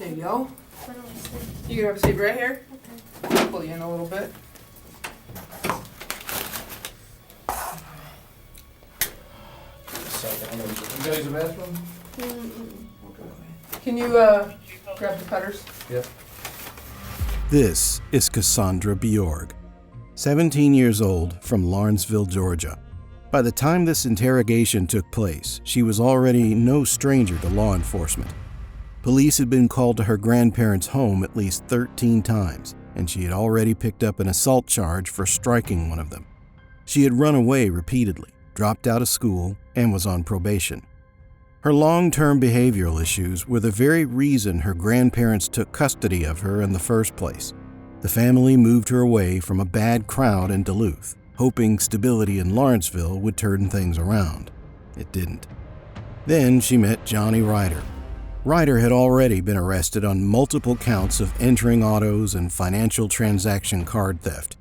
There you go. I don't see. You can have a seat right here. Okay. I'll pull you in a little bit. Second, I'm gonna you guys in the bathroom? Mm-mm. Can you grab the cutters? Yep. This is Cassandra Bjorge, 17 years old, from Lawrenceville, Georgia. By the time this interrogation took place, she was already no stranger to law enforcement. Police had been called to her grandparents' home at least 13 times, and she had already picked up an assault charge for striking one of them. She had run away repeatedly, dropped out of school, and was on probation. Her long-term behavioral issues were the very reason her grandparents took custody of her in the first place. The family moved her away from a bad crowd in Duluth, hoping stability in Lawrenceville would turn things around. It didn't. Then she met Johnny Ryder. Ryder had already been arrested on multiple counts of entering autos and financial transaction card theft.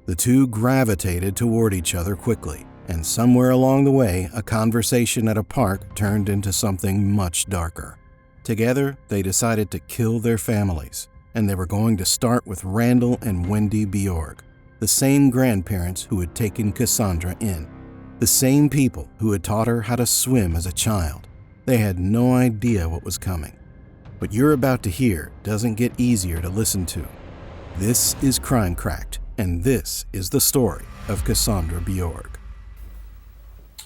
The two gravitated toward each other quickly, and somewhere along the way, a conversation at a park turned into something much darker. Together, they decided to kill their families, and they were going to start with Randall and Wendy Bjorge, the same grandparents who had taken Cassandra in, the same people who had taught her how to swim as a child. They had no idea what was coming. What you're about to hear doesn't get easier to listen to. This is Crime Cracked, and this is the story of Cassandra Bjorge.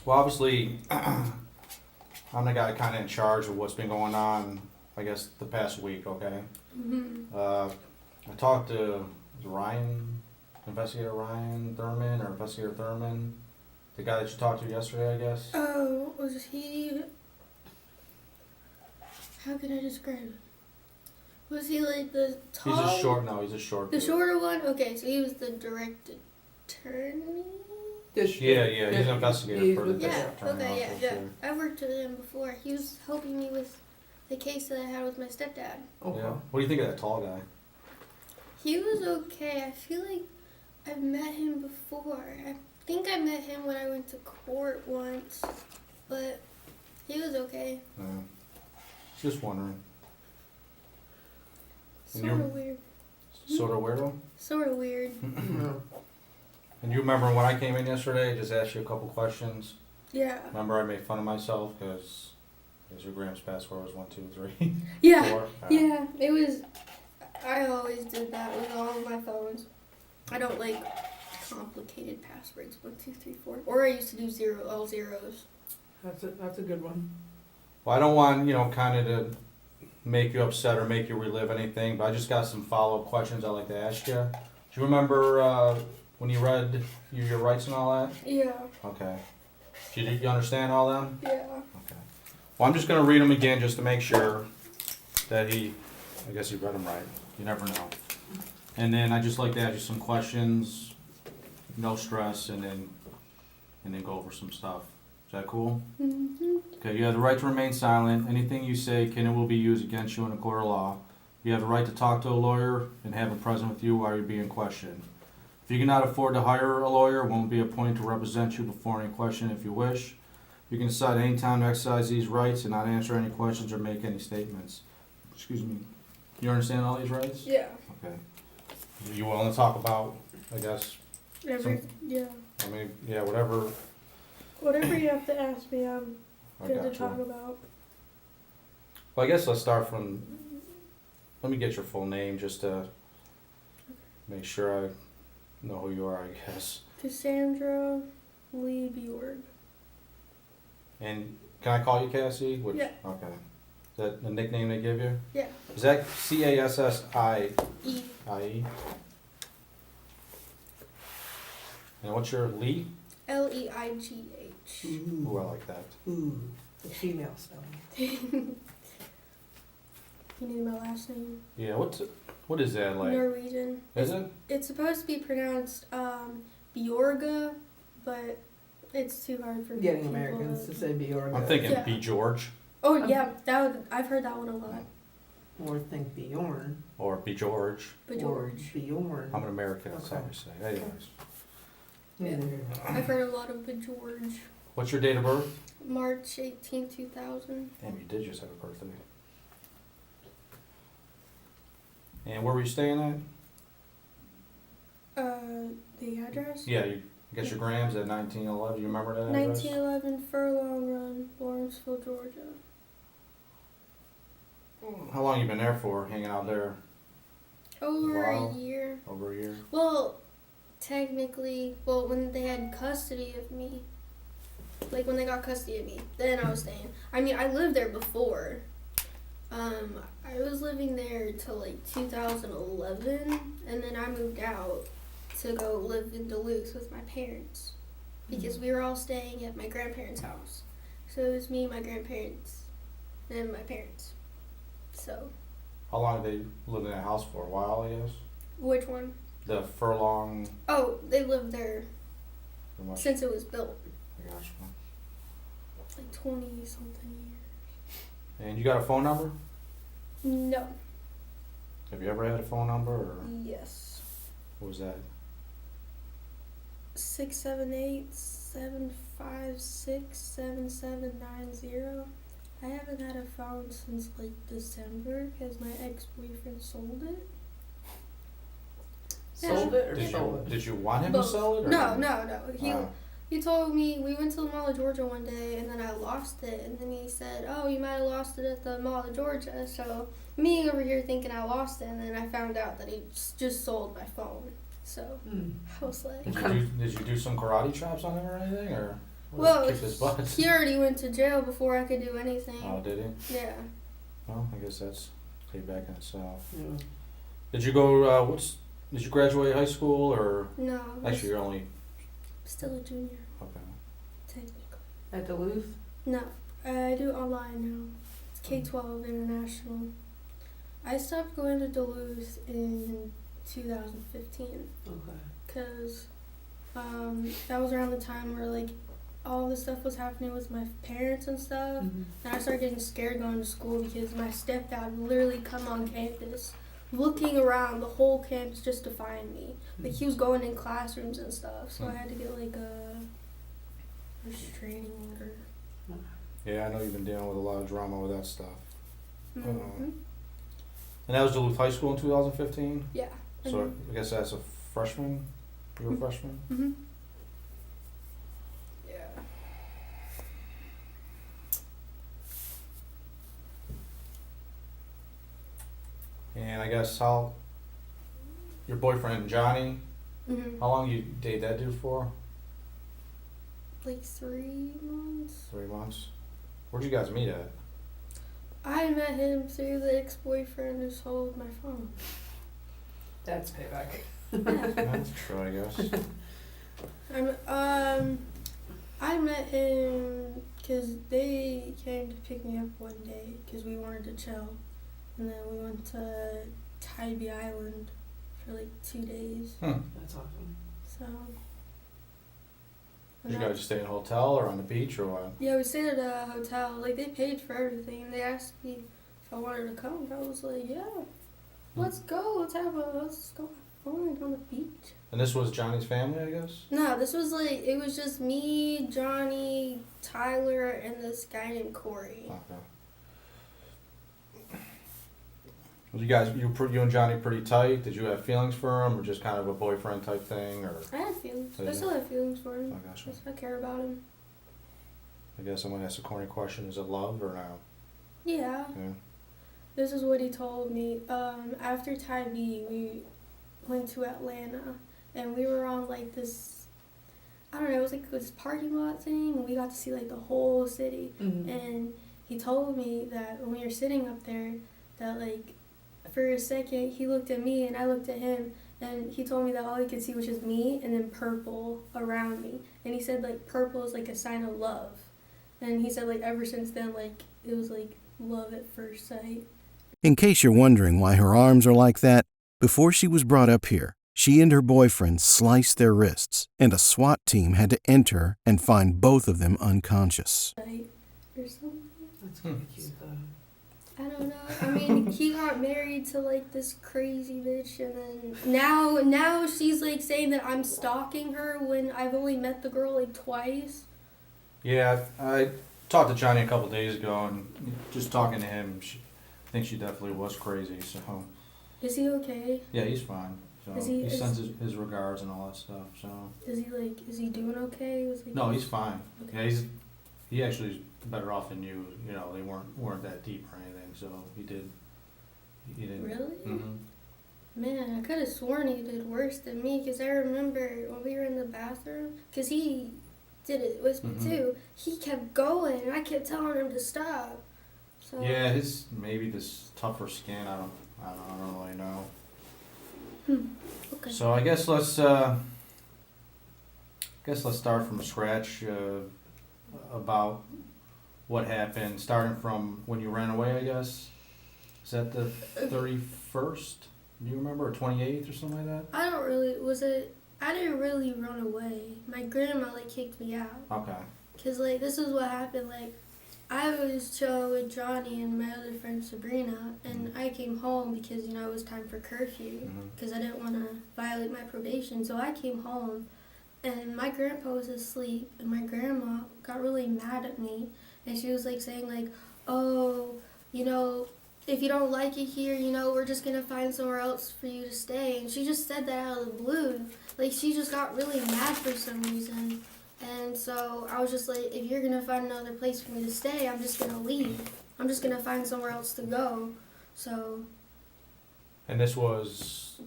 Well, obviously, I'm the guy kind of in charge of what's been going on, I guess, the past week, okay? Mm-hmm. I talked to Investigator Ryan Thurman, or Investigator Thurman, the guy that you talked to yesterday, I guess. Oh, was he... How can I describe him? Was he like the tall... He's a short The dude. shorter one? Okay, so he was the direct attorney? Yeah, he's an investigator for the Yeah, district attorney okay, office, yeah. I worked with him before. He was helping me with the case that I had with my stepdad. Okay. Yeah. What do you think of that tall guy? He was okay. I feel like I've met him before. I think I met him when I went to court once, but he was okay. Yeah. Just wondering. Sort of weird. Sort of weirdo? Sort of weird. And you remember when I came in yesterday, I just asked you a couple questions. Yeah. Remember I made fun of myself because your Graham's password was 1, 2, 3, Yeah. 4. Yeah. It was. I always did that with all of my phones. I don't like complicated passwords. 1, 2, 3, 4. Or I used to do all zeros. That's a good one. Well, I don't want, kind of to make you upset or make you relive anything, but I just got some follow-up questions I'd like to ask you. Do you remember when you read your rights and all that? Yeah. Okay. Did you understand all them? Yeah. Okay. Well, I'm just going to read them again just to make sure that I guess he read them right. You never know. And then I'd just like to ask you some questions, no stress, and then go over some stuff. Is that cool? Mm-hmm. Okay, you have the right to remain silent. Anything you say can and will be used against you in a court of law. You have the right to talk to a lawyer and have him present with you while you're being questioned. If you cannot afford to hire a lawyer, one will be appointed to represent you before any question if you wish. You can decide any time to exercise these rights and not answer any questions or make any statements. Excuse me. You understand all these rights? Yeah. Okay. You willing to talk about, I guess, Yeah. whatever. Whatever you have to ask me, I'm I good got to you. talk about. Well, I guess let's start from, let me get your full name just to make sure I know who you are, I guess. Cassandra Lee Bjorge. And can I call you Cassie? Yeah. Okay. Is that the nickname they give you? Yeah. Is that Cassie? E. And what's your Lee? Leigh. Ooh, I like that. Ooh, the female spelling. You need my last name? Yeah, what is that like? Norwegian. Is it? It's supposed to be pronounced Bjorga, but it's too hard for Getting people Americans to say Bjorg. I'm thinking Yeah. Bjorge Oh yeah, I've heard that one a lot. Or think Bjorn. or Bjorge. Or Bjorge. Bjorn. I'm an American, that's how we say. Anyways. Neither. I've heard a lot of Bjorge. What's your date of birth? March 18, 2000. Damn, you did just have a birthday. And where were you staying at? The address? Yeah, I guess your grams at 1911. Do you remember that address? 1911 Furlong Run, Lawrenceville, Georgia. How long you been there for, hanging out there? Over Wow. a year. Over a year? Well, technically, when they had custody of me, like when they got custody of me, then I was staying. I mean, I lived there before. I was living there till like 2011, and then I moved out to go live in Duluth with my parents because we were all staying at my grandparents' house. So it was me, my grandparents, and my parents. So. How long did they live in that house for? A while, I guess? Which one? The Furlong. Oh, they lived there Pretty much. since it was built. I got you. Like 20 something years. And you got a phone number? No. Have you ever had a phone number, or Yes. what was that? 678-756-7790. I haven't had a phone since like December because my ex-boyfriend sold it. Sold it or Did sold you, it? did you want him Both. to sell it? Or No. Oh. He told me, we went to the Mall of Georgia one day and then I lost it, and then he said, oh, you might have lost it at the Mall of Georgia. So me over here thinking I lost it, and then I found out that he just sold my phone. So I was like, Did you do some karate chops on him or anything, or well, kicked his butt? he already went to jail before I could do anything. Oh, did he? Yeah. Well, I guess that's payback in itself. Yeah. Did you go? Did you graduate high school, or No. actually you're only Still a junior, okay? technically. At Duluth? No, I do online now. It's K-12 International. I stopped going to Duluth in 2015 Okay. because that was around the time where like all this stuff was happening with my parents and stuff. Mhm. And I started getting scared going to school because my stepdad would literally come on campus looking around the whole campus just to find me. Like he was going in classrooms and stuff, so I had to get like a restraining order. Yeah, I know you've been dealing with a lot of drama with that stuff. Mm-hmm. And that was Duluth High School in 2015. Yeah. So I guess that's a freshman. You were a freshman. Mm-hmm. Yeah. And I guess how your boyfriend Johnny, Mm-hmm. how long you date that dude for? Like 3 months. 3 months. Where'd you guys meet at? I met him through the ex-boyfriend who sold my phone. That's payback. That's true, I guess. I met him because they came to pick me up one day because we wanted to chill, and then we went to Tybee Island for like 2 days. That's awesome. So. Did you guys stay in a hotel or on the beach or what? Yeah, we stayed at a hotel. Like they paid for everything. They asked me if I wanted to come. I was like, yeah, let's go. Let's go have fun on the beach. And this was Johnny's family, I guess? No, this was like, it was just me, Johnny, Tyler, and this guy named Corey. Okay. Was you and Johnny pretty tight? Did you have feelings for him, or just kind of a boyfriend type thing, or? I had feelings. Yeah. I still have feelings for him. I gotcha. I care about him. I guess I'm gonna ask a corny question: is it love or no? Yeah. Yeah. This is what he told me. After Tybee, we went to Atlanta, and we were on like this, I don't know, it was like this parking lot thing, and we got to see like the whole city. Mm-hmm. And he told me that when we were sitting up there, that like for a second he looked at me and I looked at him, and he told me that all he could see was just me and then purple around me. And he said like purple is like a sign of love. And he said like ever since then, like it was like love at first sight. In case you're wondering why her arms are like that, before she was brought up here, she and her boyfriend sliced their wrists, and a SWAT team had to enter and find both of them unconscious. Sight or something. That's kind of cute though. I don't know. I mean, he got married to like this crazy bitch, and then now she's like saying that I'm stalking her when I've only met the girl like twice. Yeah, I talked to Johnny a couple days ago, and just talking to him, I think she definitely was crazy. So Is he okay? Yeah, he's fine. So Is he he- sends his regards and all that stuff. So Is he doing okay? no, he's fine. Okay. Yeah, he actually is better off than you. You know, they weren't that deep or anything. So he didn't. Really? Mm-hmm. Man, I could have sworn he did worse than me, because I remember when we were in the bathroom, because he did it with me Mhm. too. He kept going, and I kept telling him to stop. So Yeah, his maybe this tougher skin. I don't really know. Okay. So I guess let's start from scratch about what happened, starting from when you ran away. I guess is that the 31st? Do you remember, or 28th or something like that? I didn't really run away. My grandma kicked me out. Okay. Cause this is what happened. I was chilling with Johnny and my other friend Sabrina, and I came home because it was time for curfew. Mhm. Because I didn't want to violate my probation. So I came home, and my grandpa was asleep, and my grandma got really mad at me, and she was saying oh, if you don't like it here, we're just gonna find somewhere else for you to stay. And she just said that out of the blue. She just got really mad for some reason. And so I was just if you're gonna find another place for me to stay, I'm just gonna leave. I'm just gonna find somewhere else to go. So. And this was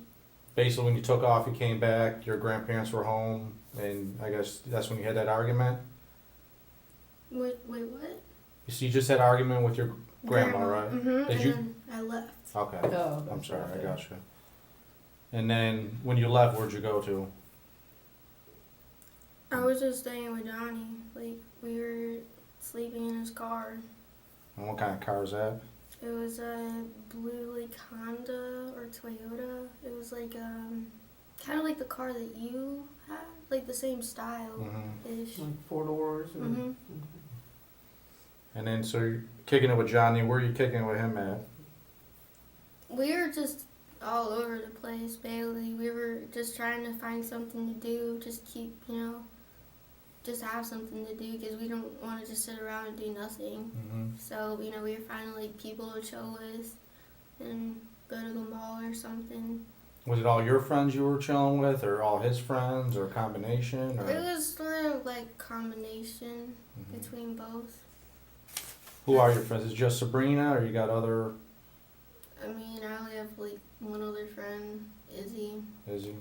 basically when you took off, you came back, your grandparents were home, and I guess that's when you had that argument? Wait, what? So you just had an argument with your grandma, right? Mm-hmm. Did you? Then I left. Okay. Oh, I'm that's sorry, I okay. gotcha. And then when you left, where'd you go to? I was just staying with Johnny. We were sleeping in his car. And what kind of car is that? It was a blue Honda or Toyota. It was kind of like the car that you have, the same style Mm-hmm. ish. 4 doors. Mhm. And then so you're kicking it with Johnny. Where are you kicking it with him at? We were just all over the place, Bailey. We were just trying to find something to do, just keep, just have something to do, because we don't want to just sit around and do nothing. Mm-hmm. So, we were finding people to chill with and go to the mall or something. Was it all your friends you were chilling with, or all his friends, or a combination? Or? It was sort of combination Mhm. between both. Who are your friends? Is it just Sabrina, or you got other? I only have one other friend, Izzy. Izzy?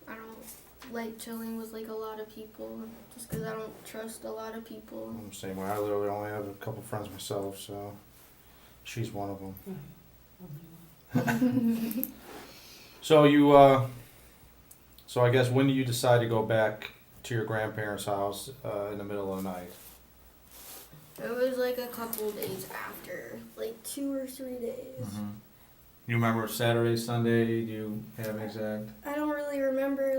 I don't like chilling with a lot of people, just because I don't trust a lot of people. I'm the same way. I literally only have a couple friends myself, so she's one of them. So you, so I guess when do you decide to go back to your grandparents' house in the middle of the night? It was a couple days after, 2 or 3 days. You remember Saturday, Sunday? Do you have an exact? I don't really remember,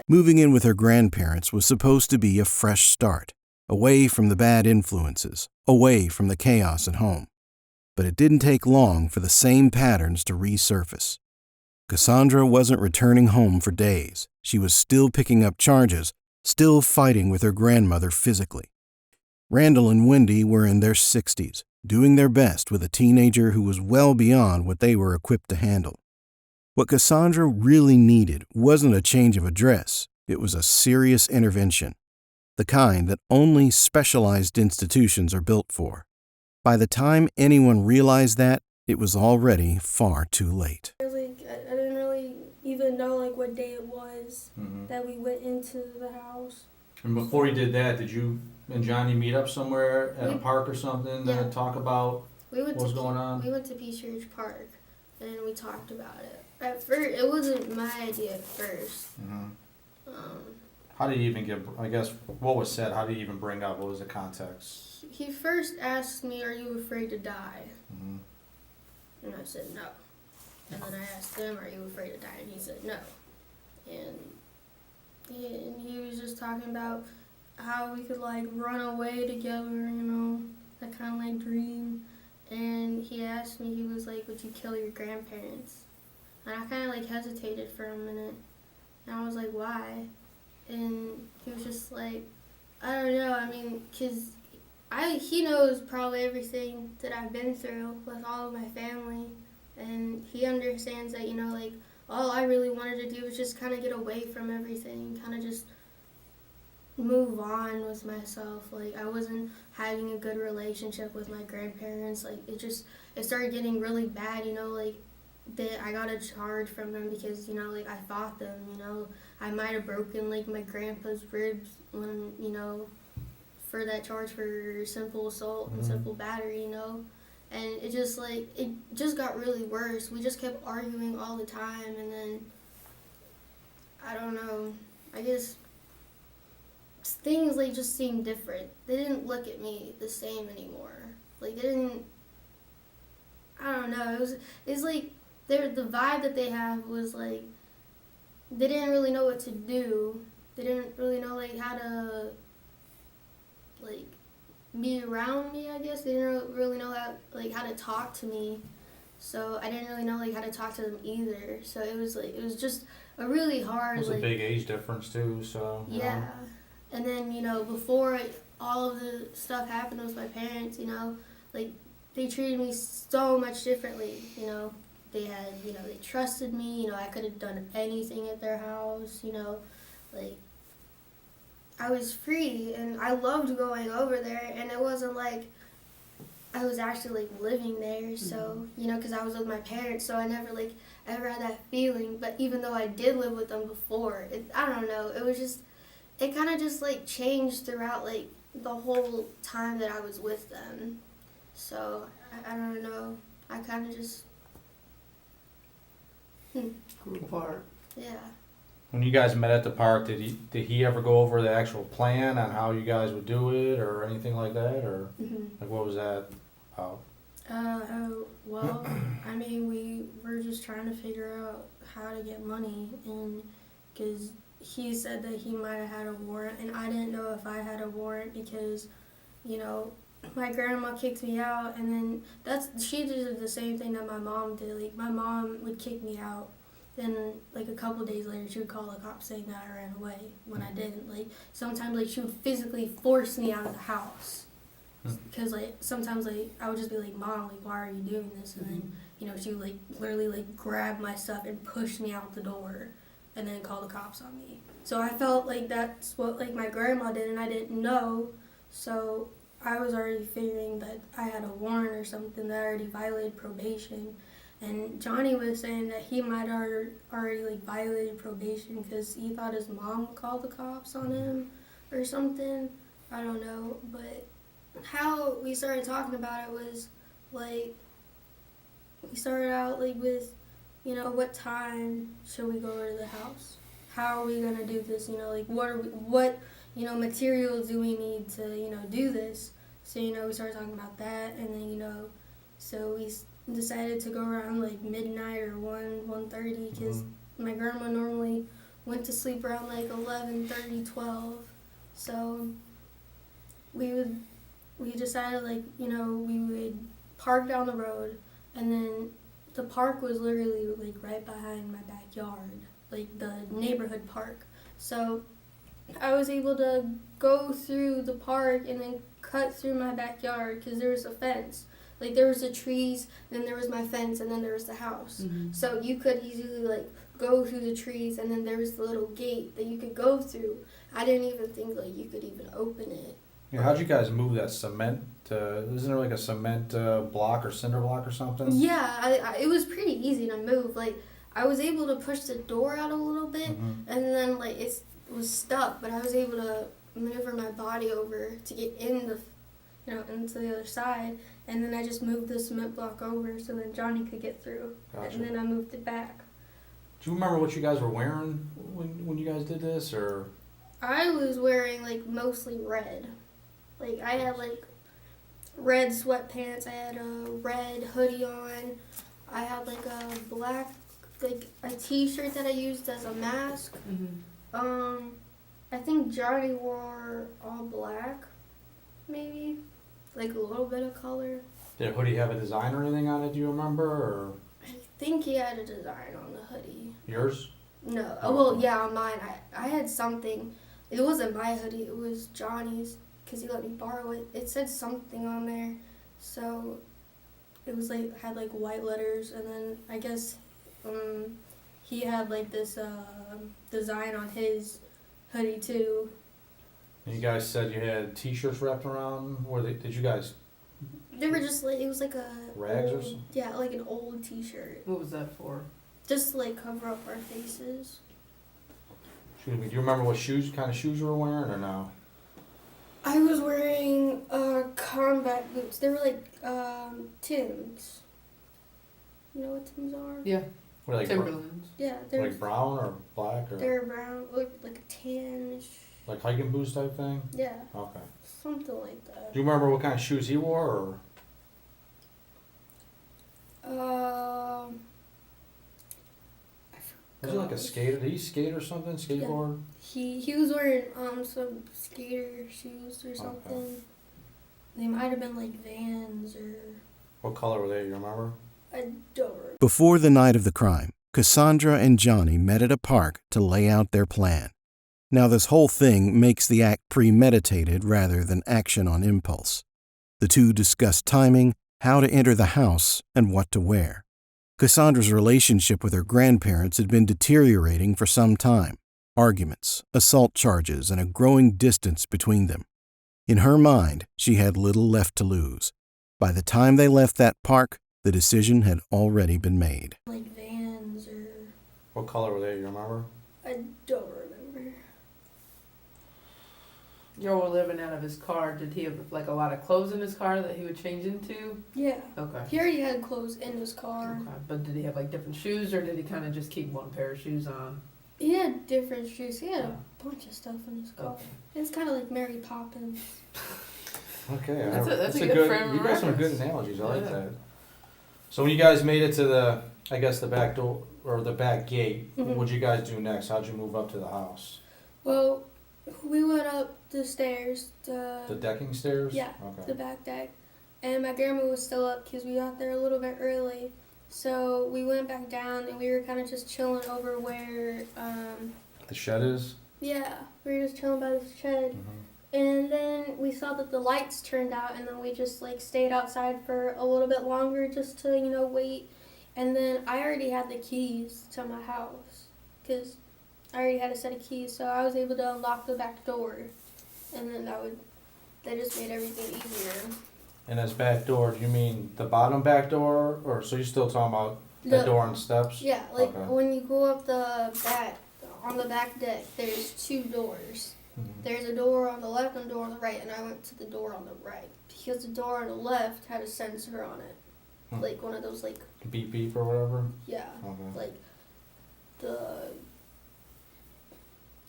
Moving in with her grandparents was supposed to be a fresh start, away from the bad influences, away from the chaos at home. But it didn't take long for the same patterns to resurface. Cassandra wasn't returning home for days. She was still picking up charges, still fighting with her grandmother physically. Randall and Wendy were in their 60s, doing their best with a teenager who was well beyond what they were equipped to handle. What Cassandra really needed wasn't a change of address, it was a serious intervention, the kind that only specialized institutions are built for. By the time anyone realized that, it was already far too late. I didn't really even know what day it was Mm-hmm. that we went into the house. And before you did that, did you and Johnny meet up somewhere at a We- park or something Yeah. to talk about We went what's to going on? We went to Peace Ridge Park, and we talked about it. At first, it wasn't my idea at first. Mm-hmm. Um, How did you even get, I guess, what was said? How did you even bring up? What was the context? he first asked me, "Are you afraid to die?" Mm-hmm. And I said no. And then I asked him, "Are you afraid to die?" And he said no. And he was just talking about how we could run away together, that kind of dream. And he asked me, he was like, "Would you kill your grandparents?" And I kind of hesitated for a minute. And I was like, "Why?" And he was just like, "I don't know. Because he knows probably everything that I've been through with all of my family. and he understands that, you know, like, all I really wanted to do was just kind of get away from everything, kind of just move on with myself. Like, I wasn't having a good relationship with my grandparents. Like, it started getting really bad, you know, like, I got a charge from them because, you know, like, I fought them, you know. I might have broken, like, my grandpa's ribs when, you know, for that charge for simple assault and simple battery, you know. And it just got really worse. We just kept arguing all the time, and then, I don't know, I guess things, like, just seemed different. They didn't look at me the same anymore. Like, they didn't, I don't know, it's like, the vibe that they have was, like, they didn't really know what to do. They didn't really know, like, how to, like, be around me, I guess. They didn't really know how to talk to me. So I didn't really know, like, how to talk to them either. So it was just a really hard, It's like, a big age difference too, so. yeah. And then, you know, before all of the stuff happened with my parents, you know, like, they treated me so much differently, you know. They had, you know, they trusted me, you know, I could have done anything at their house, you know, like, I was free, and I loved going over there, and it wasn't like I was actually, like, living there, so, you know, because I was with my parents, so I never, like, ever had that feeling. But even though I did live with them before, I don't know, it was just, it kind of just, like, changed throughout, like, the whole time that I was with them. So, I don't know, I kind of just, Grew apart. yeah. When you guys met at the park, did he ever go over the actual plan on how you guys would do it or anything like that, or like what was that about? Well, I mean, we were just trying to figure out how to get money, and because he said that he might have had a warrant, and I didn't know if I had a warrant because, you know, my grandma kicked me out, and then she did the same thing that my mom did. Like, my mom would kick me out. Then, like, a couple days later, she would call the cops saying that I ran away when I didn't. Like, sometimes, like, she would physically force me out of the house. Because, like, sometimes, like, I would just be like, Mom, like, why are you doing this? And then, you know, she would, like, literally, like, grab my stuff and push me out the door and then call the cops on me. So I felt like that's what, like, my grandma did, and I didn't know. So I was already figuring that I had a warrant or something, that I already violated probation. And Johnny was saying that he might have already, like, violated probation because he thought his mom called the cops on him or something. I don't know. But how we started talking about it was, like, we started out, like, with, you know, what time should we go over to the house? How are we going to do this? You know, like, what, you know, materials do we need to, you know, do this? So, you know, we started talking about that, and then, you know, so we decided to go around, like, midnight or 1:30 because my grandma normally went to sleep around, like, 11:30, 12. So we decided, like, you know, we would park down the road, and then the park was literally, like, right behind my backyard, like, the neighborhood park. So I was able to go through the park and then cut through my backyard because there was a fence. Like, there was the trees, then there was my fence, and then there was the house. So you could easily, like, go through the trees, and then there was the little gate that you could go through. I didn't even think, like, you could even open it. Yeah, how'd you guys move that cement? Isn't there like a cement block or cinder block or something? Yeah, it was pretty easy to move. Like, I was able to push the door out a little bit, and then, like, it was stuck, but I was able to maneuver my body over to get into the other side, and then I just moved the cement block over so then Johnny could get through. Gotcha. And then I moved it back. Do you remember what you guys were wearing when you guys did this, or? I was wearing, like, mostly red. Like, I had, like, red sweatpants, I had a red hoodie on, I had, like, a black, like, a t-shirt that I used as a mask. I think Johnny wore all black, maybe. Like, a little bit of color. Did the hoodie have a design or anything on it, do you remember, or? I think he had a design on the hoodie. Yours? No. Oh, well, yeah, on mine. I had something. It wasn't my hoodie. It was Johnny's because he let me borrow it. It said something on there. So it was like had like white letters, and then I guess he had like this design on his hoodie too. And you guys said you had T-shirts wrapped around. Did you guys They were just like, it was like a rags or old, something? yeah, like an old T-shirt, What was that for? just to like cover up our faces. Excuse me. Do you remember what kind of shoes you were wearing, or no? I was wearing combat boots. They were like Tims. You know what Tims are? Yeah, What, like Timberlands. Yeah, they're like brown or black or they're brown, like a tannish. like hiking boots type thing? Yeah, Okay. something like that. Do you remember what kind of shoes he wore, or? Was he like a skater? Did he skate or something? Skateboard? He was wearing some skater shoes or something. They might have been like Vans or What color were they? You remember? I don't remember. Before the night of the crime, Cassandra and Johnny met at a park to lay out their plan. Now, this whole thing makes the act premeditated rather than action on impulse. The two discussed timing, how to enter the house, and what to wear. Cassandra's relationship with her grandparents had been deteriorating for some time. Arguments, assault charges, and a growing distance between them. In her mind, she had little left to lose. By the time they left that park, the decision had already been made. Like Vans or What color were they? You remember? I don't remember. Y'all were living out of his car. Did he have like a lot of clothes in his car that he would change into? Yeah. Okay. He already had clothes in his car. Okay. But did he have like different shoes, or did he kind of just keep one pair of shoes on? He had different shoes. He had Yeah. a bunch of stuff in his car. Okay. It's kind of like Mary Poppins. Okay. That's a good frame of You got some good reference. analogies. I like Yeah. that. So when you guys made it to the back door or the back gate, Mhm. what'd you guys do next? How'd you move up to the house? Well, we went up the stairs, The decking stairs? yeah, Okay. the back deck, and my grandma was still up because we got there a little bit early. So we went back down and we were kind of just chilling over where, The shed is? yeah, we were just chilling by the shed. Mm-hmm. And then we saw that the lights turned out, and then we just like stayed outside for a little bit longer just to, wait. And then I already had the keys to my house because I already had a set of keys, so I was able to unlock the back door. And then that just made everything easier. And as back door, do you mean the bottom back door? Or so you're still talking about the door and steps? Yeah, like Okay. when you go up the back, on the back deck, there's two doors. Mhm. There's a door on the left and a door on the right, and I went to the door on the right because the door on the left had a sensor on it. Hmm. Like one of those, like, Beep beep or whatever? yeah, Okay. like the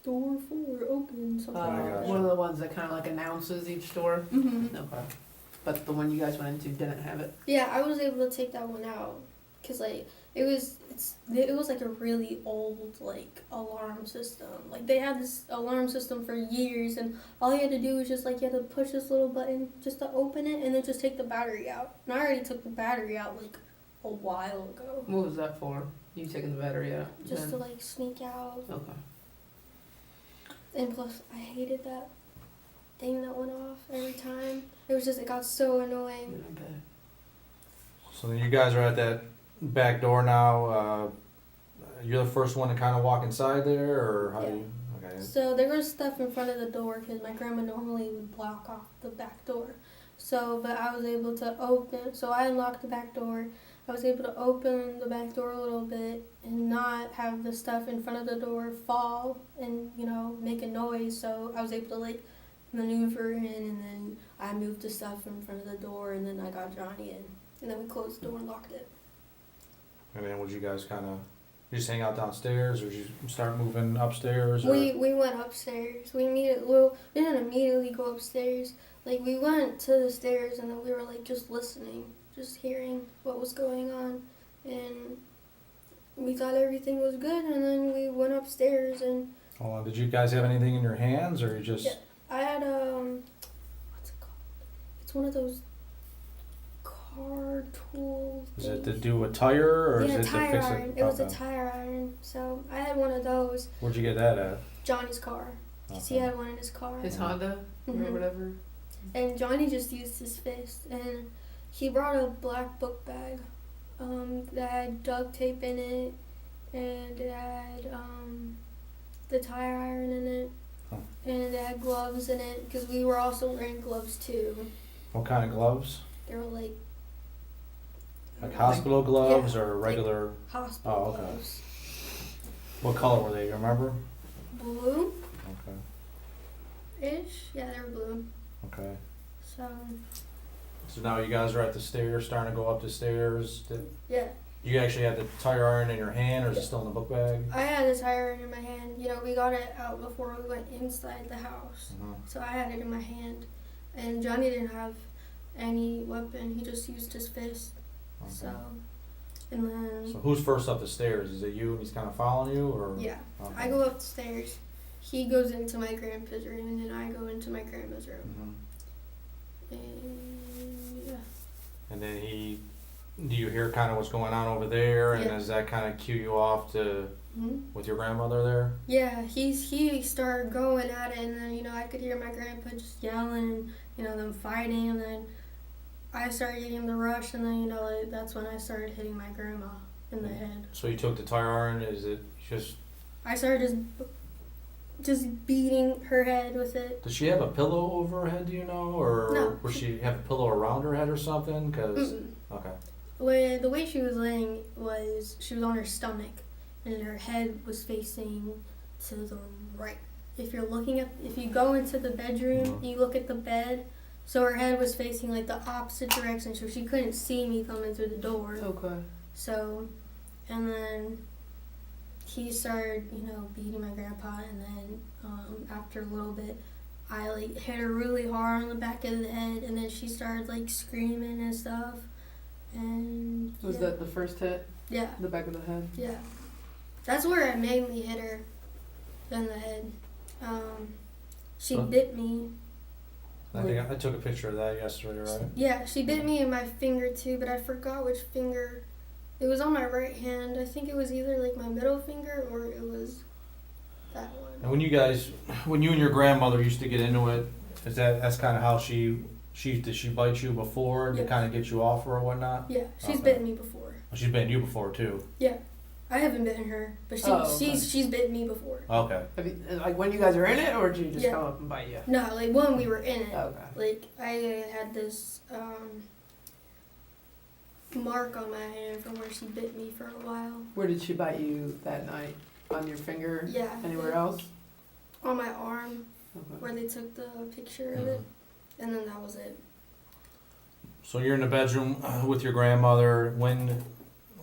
door 4 open, something I like gotcha. that. One of the ones that kind of like announces each door. Mm-hmm. Okay. But the one you guys went into didn't have it. Yeah, I was able to take that one out because like it was like a really old like alarm system. Like they had this alarm system for years, and all you had to do was just like you had to push this little button just to open it, and then just take the battery out. And I already took the battery out like a while ago, What was that for? You taking the battery out? just to Then- like sneak out. Okay. And plus, I hated that thing that went off every time. It got so annoying. Yeah, I bet. So then you guys are at that back door now. You're the first one to kind of walk inside there, or how do Yeah. you? Okay. So there was stuff in front of the door because my grandma normally would block off the back door. So, but I was able to open, so I unlocked the back door. I was able to open the back door a little bit and not have the stuff in front of the door fall and, make a noise. So I was able to like maneuver in, and then I moved the stuff in front of the door, and then I got Johnny in. And then we closed the door and locked it. And then would you guys kind of just hang out downstairs, or did you start moving upstairs? Or? We went upstairs. We didn't immediately go upstairs. Like we went to the stairs, and then we were like just listening, just hearing what was going on, and we thought everything was good. And then we went upstairs, and Hold on. Did you guys have anything in your hands, or you just? Yeah. I had what's it called? It's one of those car tool Is it things. to do a tire, or Yeah, is it to tire fix iron. it? It was a Okay. tire iron. So I had one of those. Where'd you get that at? Johnny's car. 'Cause he Okay. had one in his car. His Honda Mhm. or whatever. And Johnny just used his fist, and He brought a black book bag that had duct tape in it, and it had the tire iron in it, and it had gloves in it, because we were also wearing gloves too. What kind of gloves? They were like Hospital gloves or regular? hospital Oh, okay. gloves. What color were they? You remember? Blue-ish? Okay. Yeah, they were blue. Okay. So now you guys are at the stairs, starting to go up the stairs. yeah, You actually had the tire iron in your hand, or is it still in the book bag? I had the tire iron in my hand. You know, we got it out before we went inside the house. Mhm. So I had it in my hand. And Johnny didn't have any weapon. He just used his fist. Okay. So, and then, So who's first up the stairs? Is it you and he's kind of following you, or? yeah, Okay. I go up the stairs. He goes into my grandpa's room, and then I go into my grandma's room. Mhm. And, yeah. And then do you hear kind of what's going on over there, and Yeah. does that kind of cue you off to with your grandmother there? Yeah, he started going at it, and then, you know, I could hear my grandpa just yelling, you know, them fighting, and then I started getting the rush, and then, you know, like, that's when I started hitting my grandma in the head. So you took the tire iron. Is it just? I started just beating her head with it. Does she have a pillow over her head? Do you know, or No. would she have a pillow around her head or something? Cause Mm-mm. okay. The way she was laying was she was on her stomach, and her head was facing to the right. If you go into the bedroom, Mhm. you look at the bed, so her head was facing like the opposite direction, so she couldn't see me coming through the door. Okay. So, and then he started, you know, beating my grandpa, and then after a little bit, I like hit her really hard on the back of the head, and then she started like screaming and stuff. And Was yeah. that the first hit? Yeah, The back of the head? yeah. That's where I mainly hit her in the head. She Huh? bit me. I think I took a picture of that yesterday, right? Yeah, she bit me in my finger too, but I forgot which finger. It was on my right hand. I think it was either like my middle finger or it was that one. And when you and your grandmother used to get into it, that's kind of how did she bite you before to Yeah. kind of get you off her or whatnot? Yeah, she's Okay. bitten me before. Well, she's bitten you before too. Yeah, I haven't bitten her, but she's bitten me before. Okay. Have you, like when you guys are in it, or did you just Yeah. come up and bite you? No, like when we were in it. Okay. Like I had this mark on my hand from where she bit me for a while. Where did she bite you that night? On your finger? Yeah. Anywhere else? On my arm, Okay. where they took the picture of it, and then that was it. So you're in the bedroom with your grandmother. When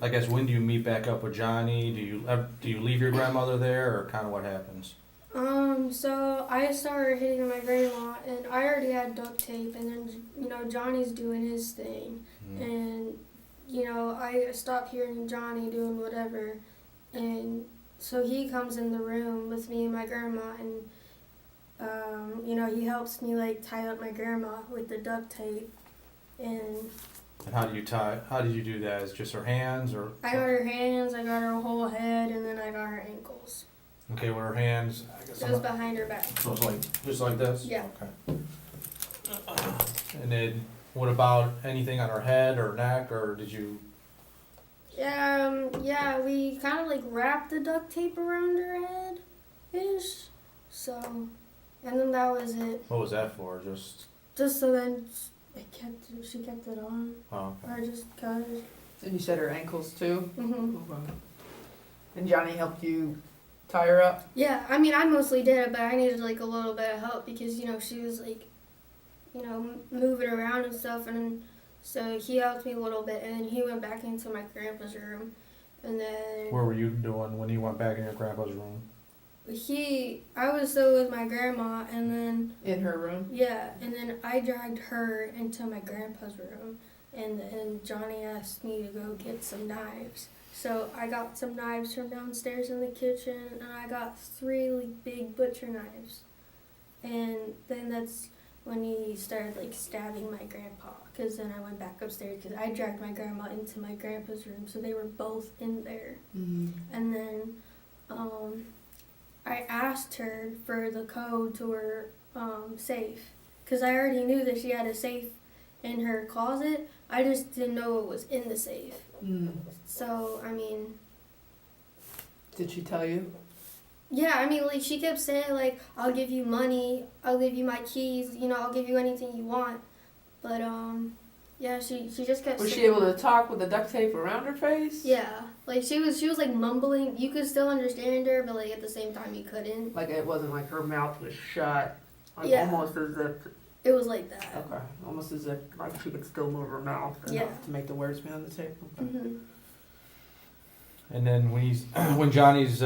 do you meet back up with Johnny? Do you leave your grandmother there, or kind of what happens? So I started hitting my grandma, and I already had duct tape, and then, you know, Johnny's doing his thing, and, you know, I stopped hearing Johnny doing whatever, and so he comes in the room with me and my grandma, and, you know, he helps me, like, tie up my grandma with the duct tape, and And how did you do that? Is it just her hands, or? I got her hands, I got her whole head, and then I got her ankles. Okay, with her hands, I guess. It was behind her back. So it's like just like this. Yeah. Okay. And then, what about anything on her head or neck, or did you? Yeah, we kind of like wrapped the duct tape around her head, ish. So, and then that was it. What was that for? Just. Just so then she kept it on. Oh, okay. Or just cut it. And you said her ankles too? Mhm. Okay. And Johnny helped you tie her up? Yeah, I mean, I mostly did it, but I needed like a little bit of help because, you know, she was like, you know, moving around and stuff, and so he helped me a little bit, and then he went back into my grandpa's room, and then What were you doing when you went back in your grandpa's room? I was still with my grandma, and then In her room? yeah, and then I dragged her into my grandpa's room, and Johnny asked me to go get some knives. So I got some knives from downstairs in the kitchen, and I got 3 like big butcher knives. And then that's when he started like stabbing my grandpa, because then I went back upstairs because I dragged my grandma into my grandpa's room, so they were both in there. Mm-hmm. And then I asked her for the code to her safe, because I already knew that she had a safe in her closet, I just didn't know what was in the safe. Mm. So, I mean, Did she tell you? yeah, I mean, like, she kept saying, like, I'll give you money, I'll give you my keys, you know, I'll give you anything you want. But, yeah, she just kept Was saying, she able to talk with the duct tape around her face? yeah, like, she was, like, mumbling. You could still understand her, but, like, at the same time, you couldn't. Like it wasn't like her mouth was shut. Like Yeah. almost as if, It was like that. okay, almost as if like she could still move her mouth enough Yeah. to make the words be on the tape. Okay. hmm And then when Johnny's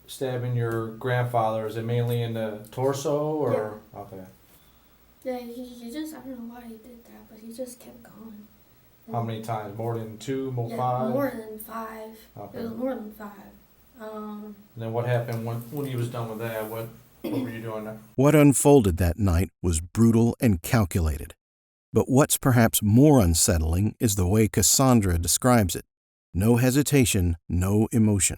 stabbing your grandfather, is it mainly in the torso or? Okay. Yeah, he just, I don't know why he did that, but he just kept going. How many times? More than 2? More Yeah, 5? more than 5. Okay. It was more than 5. And then what happened when he was done with that? What were you doing there? What unfolded that night was brutal and calculated. But what's perhaps more unsettling is the way Cassandra describes it. No hesitation, no emotion.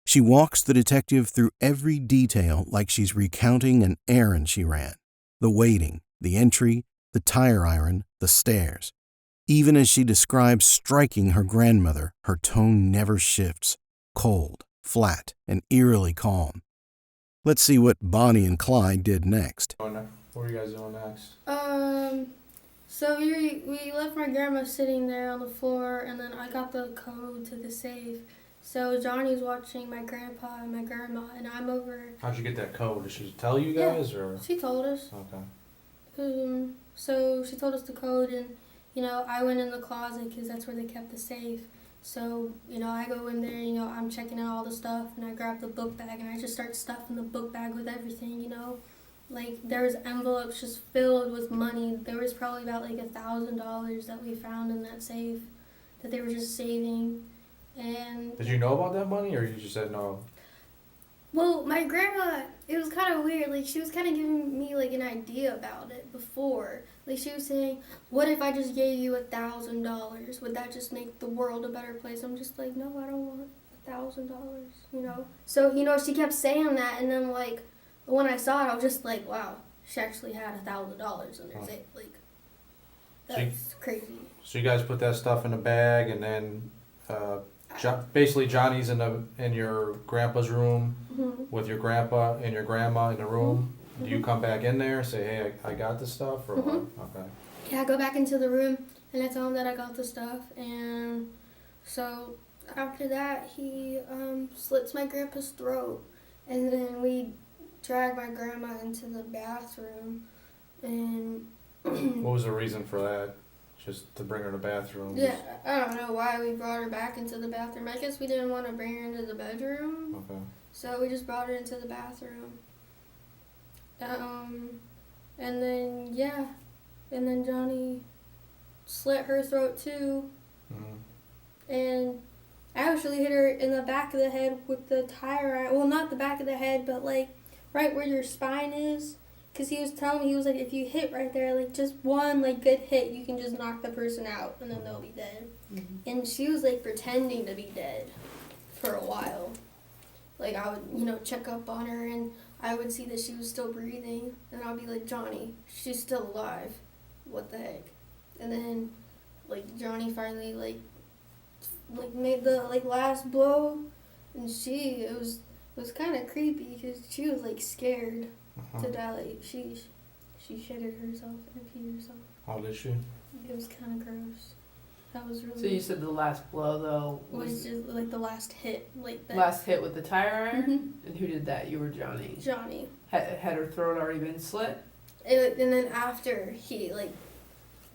She walks the detective through every detail like she's recounting an errand she ran. The waiting, the entry, the tire iron, the stairs. Even as she describes striking her grandmother, her tone never shifts. Cold, flat, and eerily calm. Let's see what Bonnie and Clyde did next. What were you guys doing next? So we left my grandma sitting there on the floor, and then I got the code to the safe. So Johnny's watching my grandpa and my grandma, and I'm over. How'd you get that code? Did she tell you guys or? She told us. Okay. So she told us the code, and you know, I went in the closet because that's where they kept the safe. So, you know, I go in there, you know, I'm checking out all the stuff, and I grab the book bag, and I just start stuffing the book bag with everything, you know. Like, there was envelopes just filled with money. There was probably about, like, $1,000 that we found in that safe that they were just saving. And Did you know about that money or you just said no? well, my grandma, it was kind of weird. Like, she was kind of giving me, like, an idea about it before. Like, she was saying, what if I just gave you $1,000? Would that just make the world a better place? I'm just like, no, I don't want $1,000, you know? So, you know, she kept saying that, and then, like, when I saw it, I was just like, wow, she actually had $1,000 in her safe. Like, that's crazy. So you guys put that stuff in a bag and then basically Johnny's in your grandpa's room with your grandpa and your grandma in the room. Do you come back in there and say, hey, I got this stuff or what? Okay. Yeah, I go back into the room and I tell him that I got the stuff, and so after that he slits my grandpa's throat, and then we drag my grandma into the bathroom, and What was the reason for that? Just to bring her to the bathroom? yeah, I don't know why we brought her back into the bathroom. I guess we didn't want to bring her into the bedroom, Okay. so we just brought her into the bathroom. And then yeah, and then Johnny slit her throat too, and I actually hit her in the back of the head with the tire iron. Well, not the back of the head, but like right where your spine is. Cause he was telling me, he was like, if you hit right there, like just one like good hit, you can just knock the person out and then they'll be dead. And she was like pretending to be dead for a while. Like I would, you know, check up on her and I would see that she was still breathing, and I'll be like, Johnny, she's still alive. What the heck? And then like Johnny finally like made the like last blow, and it was kind of creepy because she was like scared to die. Like she shitted herself and peed herself. How did she? It was kind of gross. That was really. So you said the last blow though was just like the last hit, like that. last hit with the tire iron. Mhm. And who did that? You were Johnny. Johnny. Had her throat already been slit? And then after he like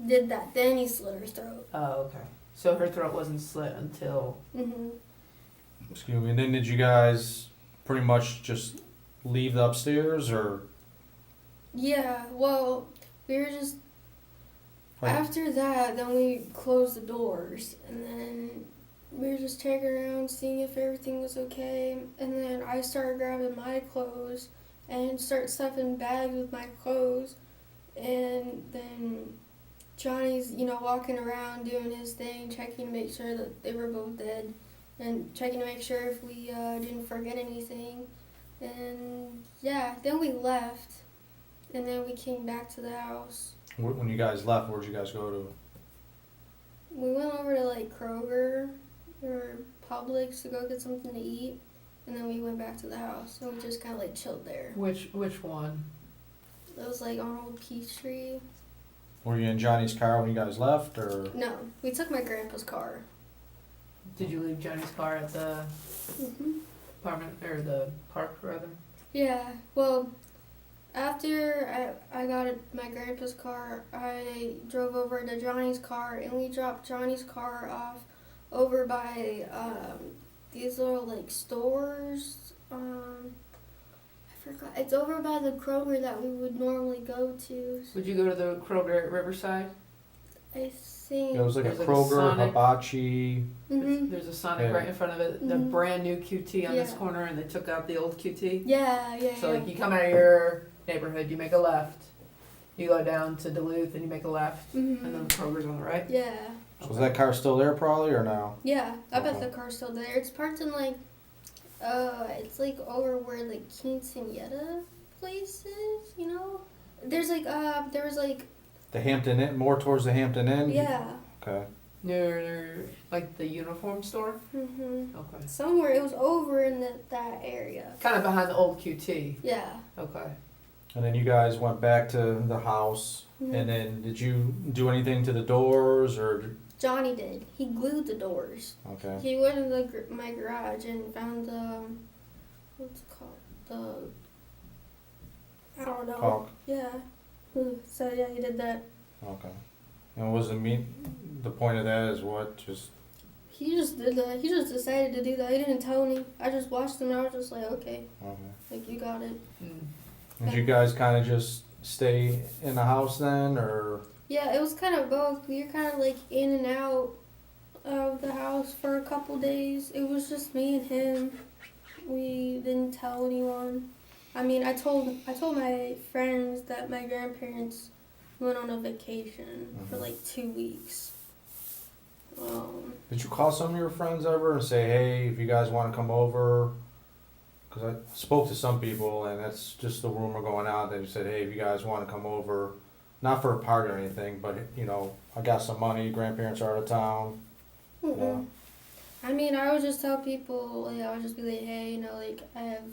did that, then he slit her throat. Oh, okay. So her throat wasn't slit until. Excuse me. And then did you guys pretty much just leave the upstairs or? Yeah. Well, we were just. After that, then we closed the doors, and then we were just checking around, seeing if everything was okay, and then I started grabbing my clothes and start stuffing bags with my clothes, and then Johnny's, you know, walking around doing his thing, checking to make sure that they were both dead, and checking to make sure if we didn't forget anything, and yeah, then we left, and then we came back to the house. When you guys left, where'd you guys go to? we went over to like Kroger or Publix to go get something to eat, and then we went back to the house and we just kind of like chilled there. Which one? It was like on Old Peachtree. Were you in Johnny's car when you guys left, or? No, we took my grandpa's car. Did you leave Johnny's car at the apartment or the park rather? Yeah, well, after I got my grandpa's car, I drove over to Johnny's car and we dropped Johnny's car off over by these little like stores. I forgot. It's over by the Kroger that we would normally go to. Would you go to the Kroger at Riverside? I think. It was like a There's like a Kroger, Sonic. Hibachi. Mhm. There's a Sonic Yeah. right in front of it, the Mhm. brand new QT on this Yeah. corner, and they took out the old QT. Yeah. So like you come out of your neighborhood, you make a left, you go down to Duluth and you make a left, and then the Kroger's on the right. Yeah. So is that car still there probably, or no? Yeah. I bet Okay. the car's still there. It's parked in like, it's like over where the quinceañera place is. You know, there's like there was like. The Hampton Inn, more towards the Hampton Inn? Yeah. Okay. Near like the uniform store. Mhm. Okay. Somewhere it was over in that area. Kind of behind the old QT. Yeah. Okay. And then you guys went back to the house, Mhm. and then did you do anything to the doors, or? Johnny did. He glued the doors. Okay. He went in my garage and found the what's it called, I don't know. Caulk. Yeah. So yeah, he did that. Okay. And was the point of that is what? Just. He just did that. He just decided to do that. He didn't tell me. I just watched him and I was just like, okay, Okay. like you got it. Did you guys kind of just stay in the house then, or? Yeah, it was kind of both. We were kind of like in and out of the house for a couple days. It was just me and him. We didn't tell anyone. I mean, I told my friends that my grandparents went on a vacation for like 2 weeks. Did you call some of your friends ever and say, hey, if you guys want to come over? Because I spoke to some people, and that's just the rumor going out. They said, hey, if you guys want to come over, not for a party or anything, but, you know, I got some money, grandparents are out of town. Mm-mm. I mean, I would just tell people, like, I would just be like, hey, you know, like, I have,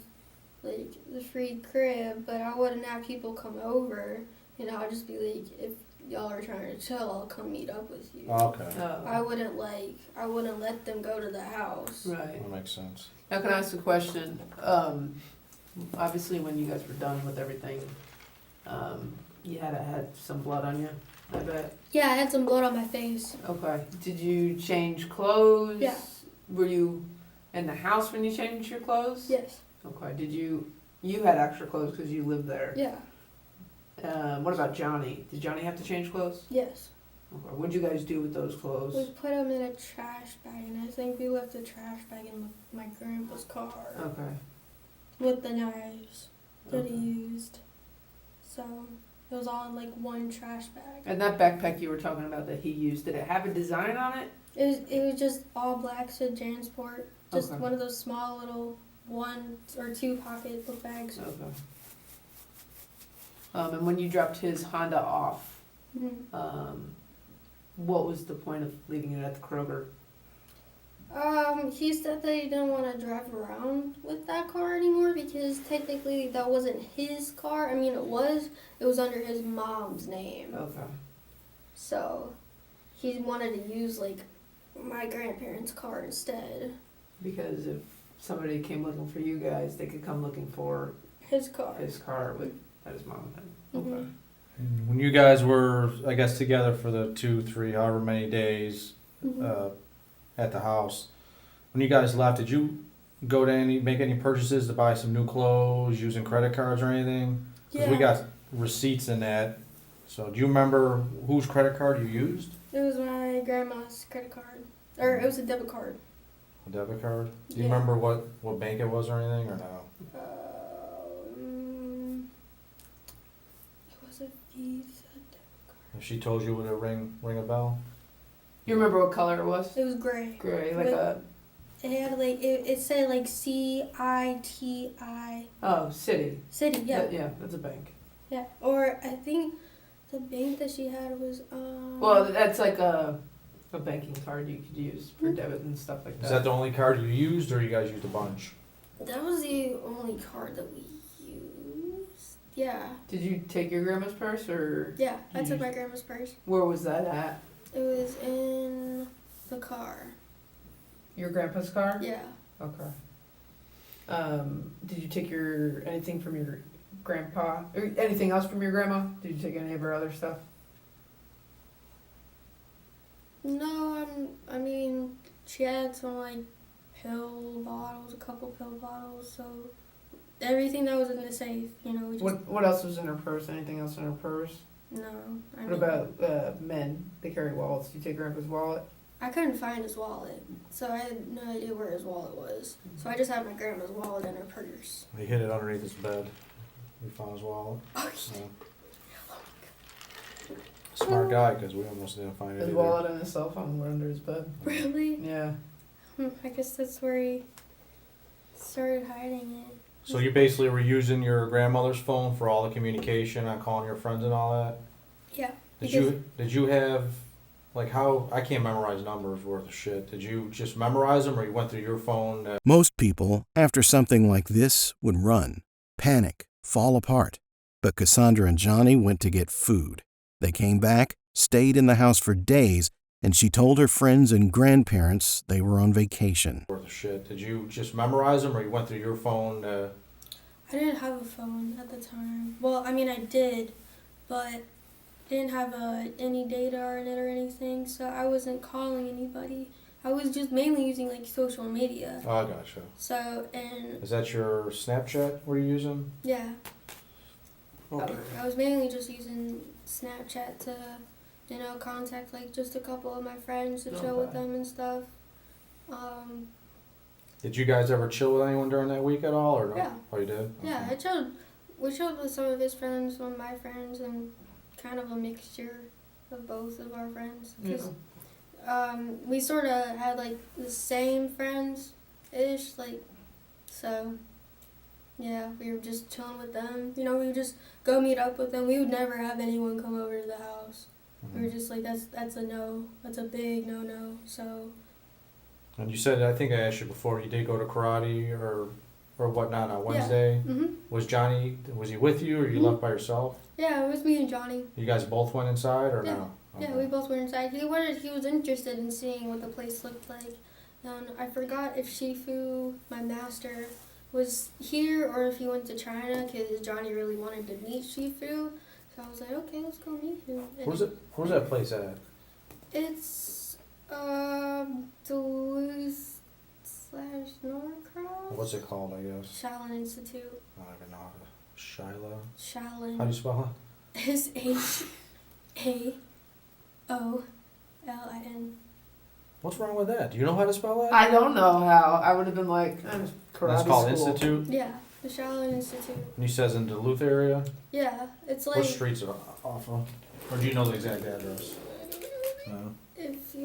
like, the free crib, but I wouldn't have people come over. You know, I'd just be like, if y'all are trying to chill, I'll come meet up with you. Okay. I wouldn't let them go to the house. Right. That makes sense. Now can I ask a question? Obviously when you guys were done with everything, you had some blood on you, I bet. Yeah, I had some blood on my face. Okay. Did you change clothes? Yeah. Were you in the house when you changed your clothes? Yes. Okay. Did you had extra clothes because you lived there? Yeah. What about Johnny? Did Johnny have to change clothes? Yes. Okay. What'd you guys do with those We clothes? put them in a trash bag, and I think we left the trash bag in my grandpa's car Okay. with the knives that he Okay. used. So it was all in like one trash bag. And that backpack you were talking about that he used, did it have a design on it? It was just all black, said Jansport. Just Okay. one of those small little 1 or 2 pocket book bags. Okay. And when you dropped his Honda off, Mm-hmm. what was the point of leaving it at the Kroger? He said that he didn't want to drive around with that car anymore because technically that wasn't his car. I mean, it was under his mom's name. Okay. So he wanted to use like my grandparents' car instead. Because if somebody came looking for you guys, they could come looking for His car. his car with that his mom had. Okay. Mhm. And when you guys were, I guess, together for the 2, 3, however many days Mhm. at the house, when you guys left, did you go to make any purchases to buy some new clothes using credit cards or anything? Because we got receipts in that. So do you remember whose credit card you used? It was my grandma's credit card. Or it was a debit card. A debit card? Do you Yeah. remember what bank it was or anything, or no? It was a Visa debit card. If she told you, would it ring a bell? You remember what color it was? It was gray. Gray, like With- a It had like it said like CITI city. City, yeah. Yeah, that's a bank. Yeah. Or I think the bank that she had was Well, that's like a a banking card you could use for debit and stuff like that. Is that the only card you used, or you guys used a bunch? That was the only card that we used. Yeah. Did you take your grandma's purse, or Yeah, I took my grandma's purse. where was that at? It was in the car. Your grandpa's car? Yeah. Okay. Did you take anything from your grandpa, or anything else from your grandma? Did you take any of her other stuff? No, I mean, she had some like pill bottles, a couple pill bottles, so everything that was in the safe, you know. We just, What else was in her purse? Anything else in her purse? no. What about men? They carry wallets. Did you take grandpa's wallet? I couldn't find his wallet, so I had no idea where his wallet was. So I just had my grandma's wallet in her purse. He hid it underneath his bed. We found his wallet. Oh, Smart guy, because we almost didn't find it His either. wallet and his cell phone were under his bed. really? Yeah. I guess that's where he started hiding it. So you basically were using your grandmother's phone for all the communication on calling your friends and all that? Yeah. Did you have, like, how, I can't memorize numbers worth of shit. Did you just memorize them, or you went through your phone? Most people, after something like this, would run, panic, fall apart. But Cassandra and Johnny went to get food. They came back, stayed in the house for days, and she told her friends and grandparents they were on vacation. Worth of shit. Did you just memorize them, or you went through your phone? I didn't have a phone at the time. Well, I mean, I did, but I didn't have any data on it or anything, so I wasn't calling anybody. I was just mainly using like social media. Oh, I gotcha. So, and Is that your Snapchat we're using? yeah, Okay. I was mainly just using Snapchat to, you know, contact like just a couple of my friends to chill with Okay. them and stuff. Did you guys ever chill with anyone during that week at all, or no? Yeah. Oh, you did? Yeah, Okay. we chilled with some of his friends, some of my friends, and kind of a mixture of both of our friends. 'Cause, we sort of had like the same friends-ish, like, so, yeah, we were just chilling with them. You know, we would just go meet up with them. We would never have anyone come over to the house. We were just like, that's a no. That's a big no-no, so. And you said, I think I asked you before, you did go to karate or whatnot on Wednesday. Mm-hmm. Was he with you, or you left by yourself? Yeah, it was me and Johnny. You guys both went inside, or Yeah. no? Yeah, Okay. we both were inside. He was interested in seeing what the place looked like. And I forgot if Shifu, my master, was here or if he went to China, because Johnny really wanted to meet Shifu. So I was like, okay, let's go meet him. And Where's that place at? it's Duluth/Norcross. What's it called, I guess? Shaolin Institute. I don't even know. Shyla? Shaolin. How do you spell SHAOLIN. What's wrong with that? Do you know how to spell that? I don't know how. I would have been like, karate That's called school. Institute? Yeah, the Shaolin Institute. And you says in Duluth area? Yeah, it's like. What streets are off of? Or do you know the exact address? No? If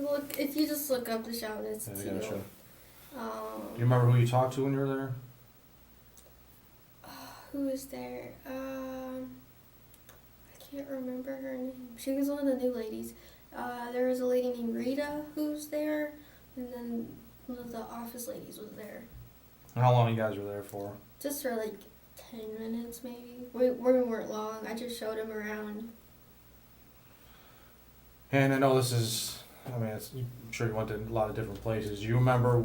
you just look up the Shaolin Yeah, Institute. I gotcha. Do you remember who you talked to when you were there? Who was there? I can't remember her name. She was one of the new ladies. There was a lady named Rita who was there, and then one of the office ladies was there. And how long you guys were there for? Just for like 10 minutes maybe. We weren't long. I just showed him around. And I know this is, I'm sure you went to a lot of different places. Do you remember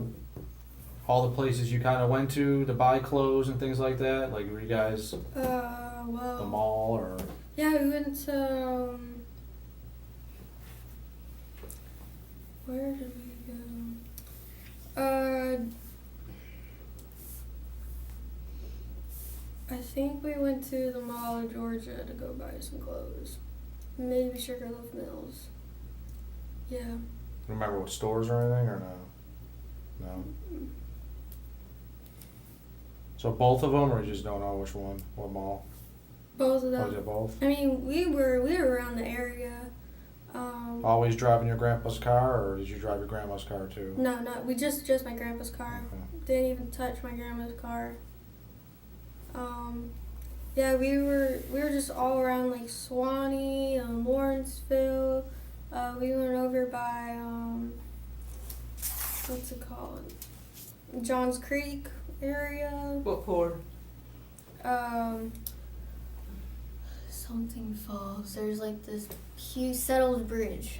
all the places you kind of went to buy clothes and things like that? Like, were you guys Well. the mall, or? Yeah, we went to. Where did we go? I think we went to the Mall of Georgia to go buy some clothes. Maybe Sugarloaf Mills. Yeah. Remember what stores or anything, or no? No. So both of them, or you just don't know which one? What mall? Both of Oh, them. is it both? I mean, we were around the area. Always driving your grandpa's car, or did you drive your grandma's car too? No, we just my grandpa's car. Okay. Didn't even touch my grandma's car. Yeah, we were just all around like Swanee, Lawrenceville, We went over by what's it called? Johns Creek area. What for? Something Falls. There's like this huge settled bridge.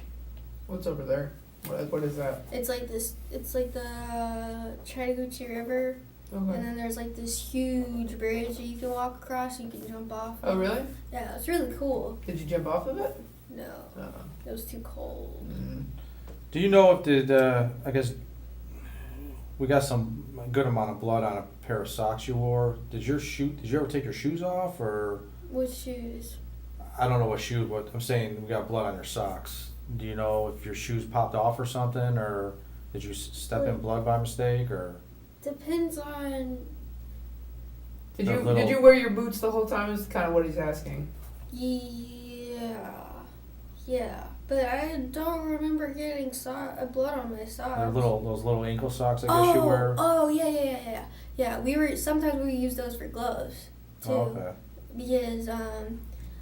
What's over there? What is that? It's like this. It's like the Chattahoochee River, and then there's like this huge bridge that you can walk across. You can jump off. Oh, really? Yeah, it's really cool. Did you jump off of it? No, it was too cold. Do you know if I guess we got a good amount of blood on a pair of socks you wore. Did you ever take your shoes off, or? Which shoes? I don't know what I'm saying. We got blood on your socks. Do you know if your shoes popped off or something, or did you step in blood by mistake, or? Depends on. Did you wear your boots the whole time? Is kind of what he's asking. Yeah, but I don't remember getting blood on my socks. Those little ankle socks, I guess you wear. Oh yeah. Yeah, sometimes we use those for gloves too. Oh, okay. Because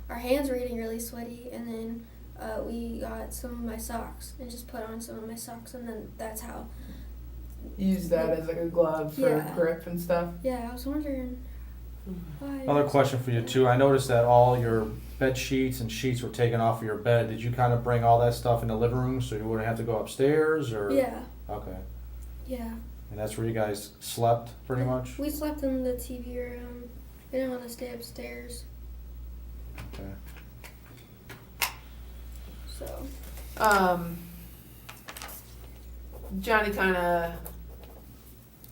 our hands were getting really sweaty, and then we got some of my socks and just put on some of my socks, and then that's how. Use that as like a glove for grip and stuff. Yeah, I was wondering why. Another question for you too. I noticed that all your bed sheets and sheets were taken off of your bed. Did you kind of bring all that stuff in the living room so you wouldn't have to go upstairs, or? Yeah. Okay. Yeah. And that's where you guys slept, pretty much? We slept in the TV room. We didn't want to stay upstairs. Okay. So. Johnny kind of,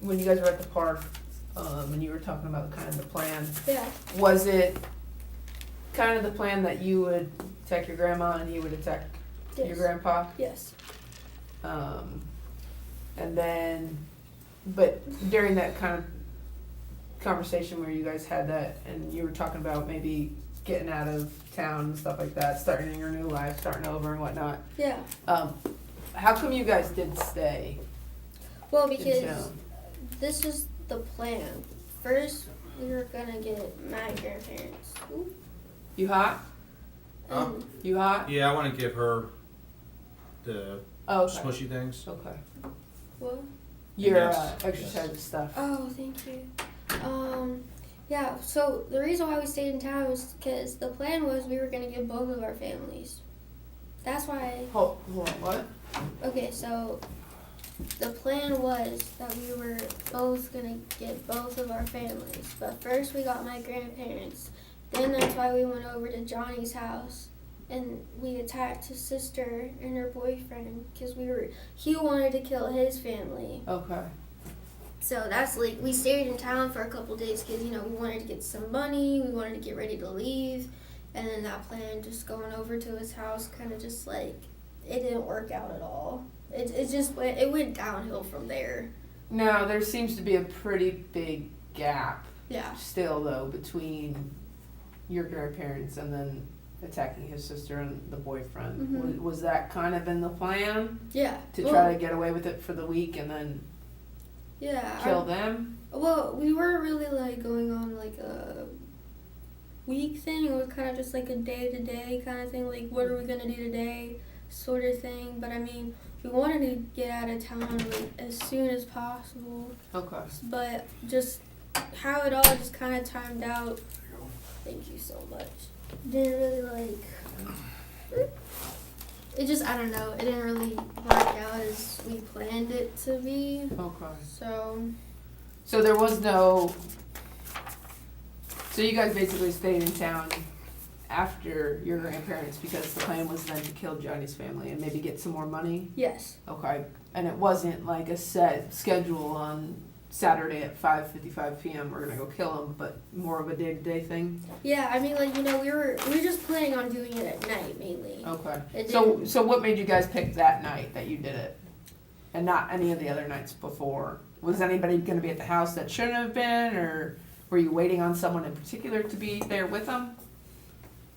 when you guys were at the park, and you were talking about kind of the plan. Yeah. Was it kind of the plan that you would attack your grandma and he would attack your grandpa? Yes. And then, but during that kind of conversation where you guys had that and you were talking about maybe getting out of town and stuff like that, starting your new life, starting over and whatnot. Yeah. How come you guys did stay? Well, in because town? this is the plan. First, we were gonna get my grandparents. Ooh. You hot? And You hot? Yeah, I want to give her the Okay. smushy things. Okay. what? Your Yes. exercise stuff. Oh, thank you. Yeah. So the reason why we stayed in town was because the plan was we were gonna get both of our families. That's why. Hold on, what? Okay, so the plan was that we were both gonna get both of our families, but first we got my grandparents. Then that's why we went over to Johnny's house, and we attacked his sister and her boyfriend because he wanted to kill his family. Okay. So that's like we stayed in town for a couple days because we wanted to get some money, we wanted to get ready to leave, and then that plan just going over to his house kind of just like it didn't work out at all. It went downhill from there. Now, there seems to be a pretty big gap Yeah. still, though, between your grandparents and then attacking his sister and the boyfriend. Mhm. Was that kind of in the plan? Yeah. To try to get away with it for the week and then kill them? Well, we weren't really like going on like a week thing. It was kind of just like a day-to-day kind of thing. Like, what are we gonna do today, sort of thing. But I mean, we wanted to get out of town like as soon as possible. Okay. But just how it all just kind of timed out. Thank you so much. Didn't really like. It just, I don't know. It didn't really work out as we planned it to be. Okay. So there was no... So you guys basically stayed in town after your grandparents because the plan was then to kill Johnny's family and maybe get some more money? yes. Okay. And it wasn't like a set schedule on Saturday at 5:55 p.m. we're gonna go kill him, but more of a day-to-day thing? Yeah, I mean, like, we were just planning on doing it at night mainly. Okay. It So what made you guys pick that night that you did it? And not any of the other nights before? Was anybody gonna be at the house that shouldn't have been, or were you waiting on someone in particular to be there with them?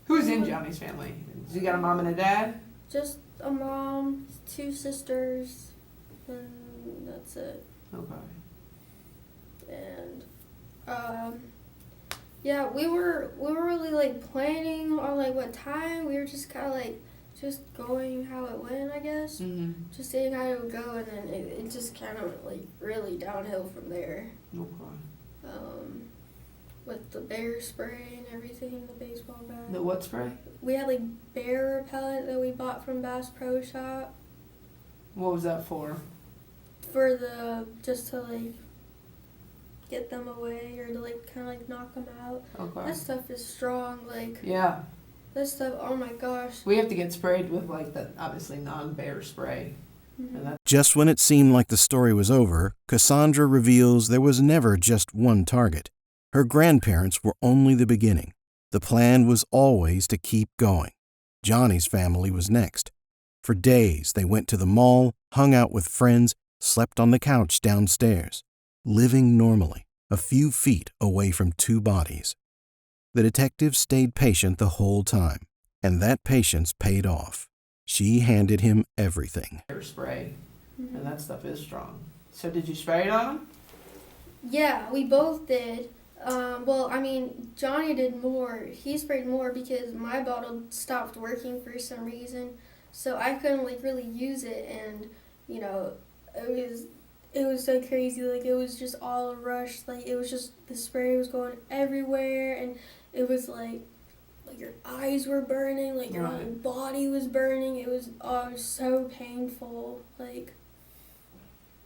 Who's in Johnny's family? Does he got a mom and a dad? Just a mom, 2 sisters, and that's it. Okay. And yeah, we were really like planning on like what time. We were just kind of like just going how it went, I guess. Mm-hmm. Just seeing how it would go, and then it just kind of went like really downhill from there. Okay. With the bear spray and everything, the baseball bat. The what spray? We had like bear repellent that we bought from Bass Pro Shop What was that for? for just to like get them away or to like kind of like knock them out. Okay. That stuff is strong. Like Yeah. that stuff. Oh my gosh. We have to get sprayed with like the obviously non-bear spray. Mhm. And that, Just when it seemed like the story was over, Cassandra reveals there was never just one target. Her grandparents were only the beginning. The plan was always to keep going. Johnny's family was next. For days, they went to the mall, hung out with friends, slept on the couch downstairs, living normally, a few feet away from two bodies. The detective stayed patient the whole time, and that patience paid off. She handed him everything. bear spray. Mhm. And that stuff is strong. So did you spray it on him? Yeah, we both did. Well, I mean, Johnny did more. He sprayed more because my bottle stopped working for some reason, so I couldn't like really use it, and you know, it was so crazy. Like it was just all rushed. Like it was just the spray was going everywhere, and it was like your eyes were burning, like your whole Right. body was burning. It was so painful. Like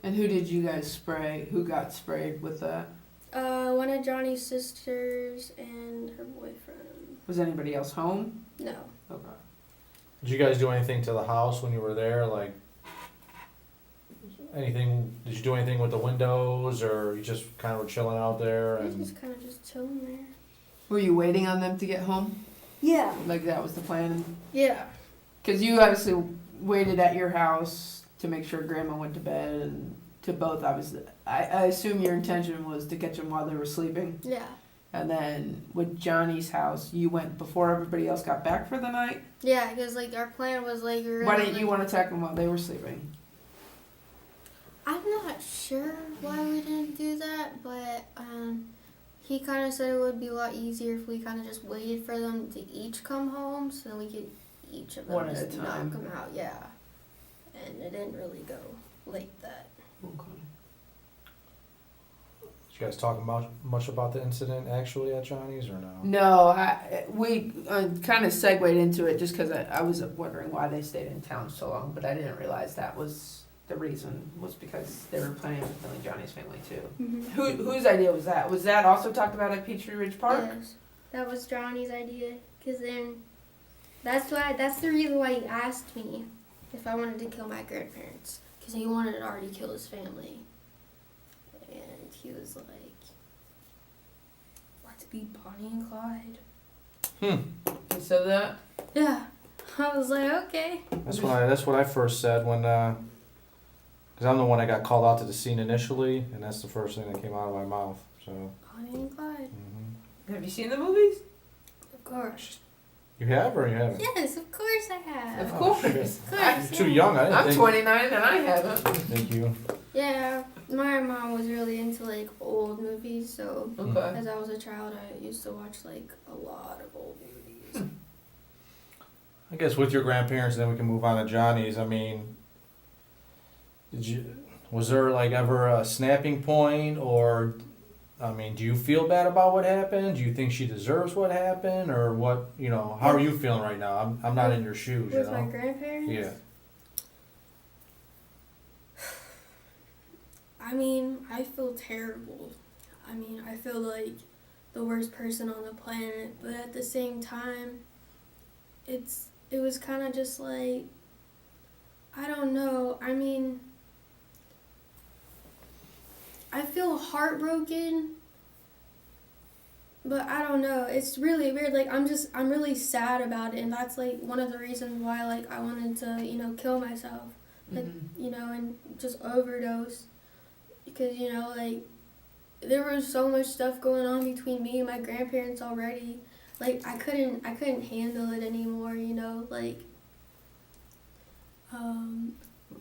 And who did you guys spray? Who got sprayed with that? one of Johnny's sisters and her boyfriend. Was anybody else home? No. Okay. Did you guys do anything to the house when you were there? Like anything? Did you do anything with the windows, or you just kind of were chilling out there? I was And just kind of just chilling there. Were you waiting on them to get home? Yeah. Like that was the plan? Yeah. Because you obviously waited at your house to make sure Grandma went to bed, and to both obviously. I assume your intention was to catch them while they were sleeping. Yeah. And then with Johnny's house, you went before everybody else got back for the night. Yeah, because like our plan was like we were Why gonna, didn't you want to attack them while they were sleeping? I'm not sure why we didn't do that, but he kind of said it would be a lot easier if we kind of just waited for them to each come home, so we could each of them One at just a knock time. them out. Yeah. And it didn't really go like that. Okay. did you guys talk much about the incident actually at Johnny's, or no? No, we kind of segued into it just because I was wondering why they stayed in town so long, but I didn't realize that was the reason, was because they were planning on killing Johnny's family too. Mm-hmm. Whose idea was that? Was that also talked about at Peachtree Ridge Park? Yes, that was Johnny's idea. Cause then, that's the reason why he asked me if I wanted to kill my grandparents. Cause he wanted to already kill his family, and he was like, "Let's be Bonnie and Clyde." He said that? Yeah, I was like, okay. That's what I first said when, because I'm the one that got called out to the scene initially, and that's the first thing that came out of my mouth. So. Bonnie and Clyde. Have you seen the movies? Of course. You have or you haven't? Yes, of course I have. Of Oh, course. shit. Of course. You're too young. I didn't I'm think. 29 and I haven't. Thank you. Yeah, my mom was really into like old movies, so Okay. as I was a child, I used to watch like a lot of old movies. I guess with your grandparents, then we can move on to Johnny's. I mean, was there like ever a snapping point, or, I mean, do you feel bad about what happened? Do you think she deserves what happened, or what? You know, how are you feeling right now? I'm not in your shoes. You With my know. grandparents? Yeah. I mean, I feel terrible. I mean, I feel like the worst person on the planet, but at the same time, it was kind of just like, I don't know. I mean, I feel heartbroken, but I don't know. It's really weird. Like, I'm really sad about it, and that's like one of the reasons why like I wanted to, kill myself. Like, and just overdose. Because, like, there was so much stuff going on between me and my grandparents already. Like, I couldn't handle it anymore, like,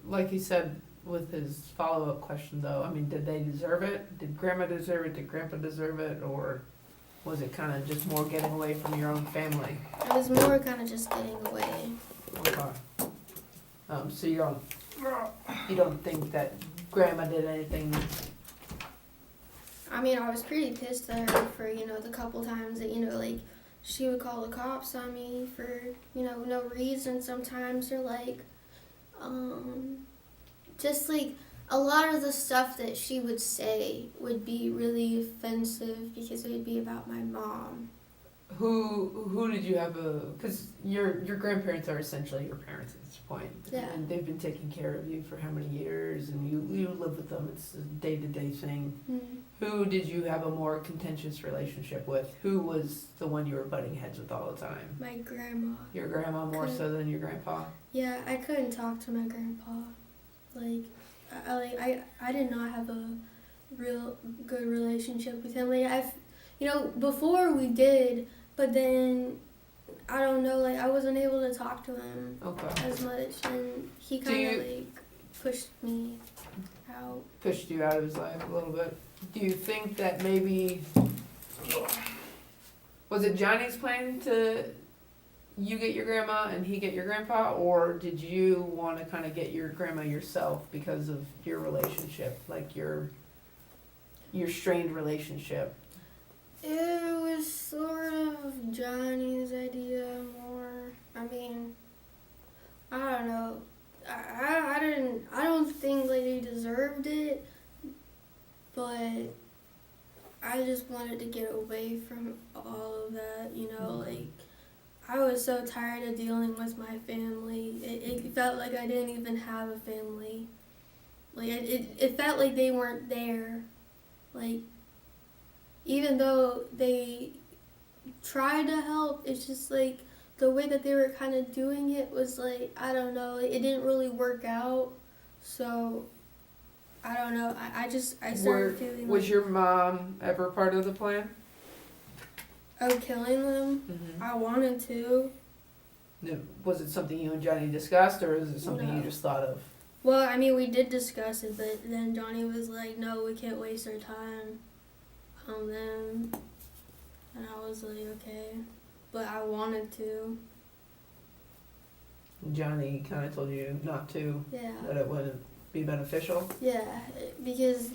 Like he said with his follow-up question, though, I mean, did they deserve it? Did Grandma deserve it? Did Grandpa deserve it? Or was it kind of just more getting away from your own family? it was more kind of just getting away. Okay. So you don't think that Grandma did anything? I mean, I was pretty pissed at her for, the couple times that, like, she would call the cops on me for, no reason sometimes, or like, just like a lot of the stuff that she would say would be really offensive because it would be about my mom. Who did you have because your grandparents are essentially your parents at this point. Yeah. And they've been taking care of you for how many years, and you live with them. It's a day-to-day thing. Mm-hmm. Who did you have a more contentious relationship with? Who was the one you were butting heads with all the time? My grandma. Your grandma more so than your grandpa? Yeah, I couldn't talk to my grandpa. Like, I did not have a real good relationship with him. Like, before we did, but then, I don't know, like, I wasn't able to talk to him as much, and he kind of, pushed me out. Pushed you out of his life a little bit. Do you think that maybe, was it Johnny's plan to you get your grandma and he get your grandpa, or did you want to kind of get your grandma yourself because of your relationship, like your strained relationship? It was sort of Johnny's idea more. I mean, I don't know. I don't think like they deserved it, but I just wanted to get away from all of that, like I was so tired of dealing with my family. It felt like I didn't even have a family. Like it felt like they weren't there. Like, even though they tried to help, it's just like the way that they were kind of doing it was like, I don't know, like, it didn't really work out. So, I don't know. I started feeling Was like, your mom ever part of the plan? oh, killing them? Mm-hmm. I wanted to. Was it something you and Johnny discussed, or is it something you No. just thought of? Well, I mean, we did discuss it, but then Johnny was like, no, we can't waste our time on them. And I was like, okay. But I wanted to. Johnny kind of told you not to, Yeah. that it wouldn't be beneficial? Yeah, because,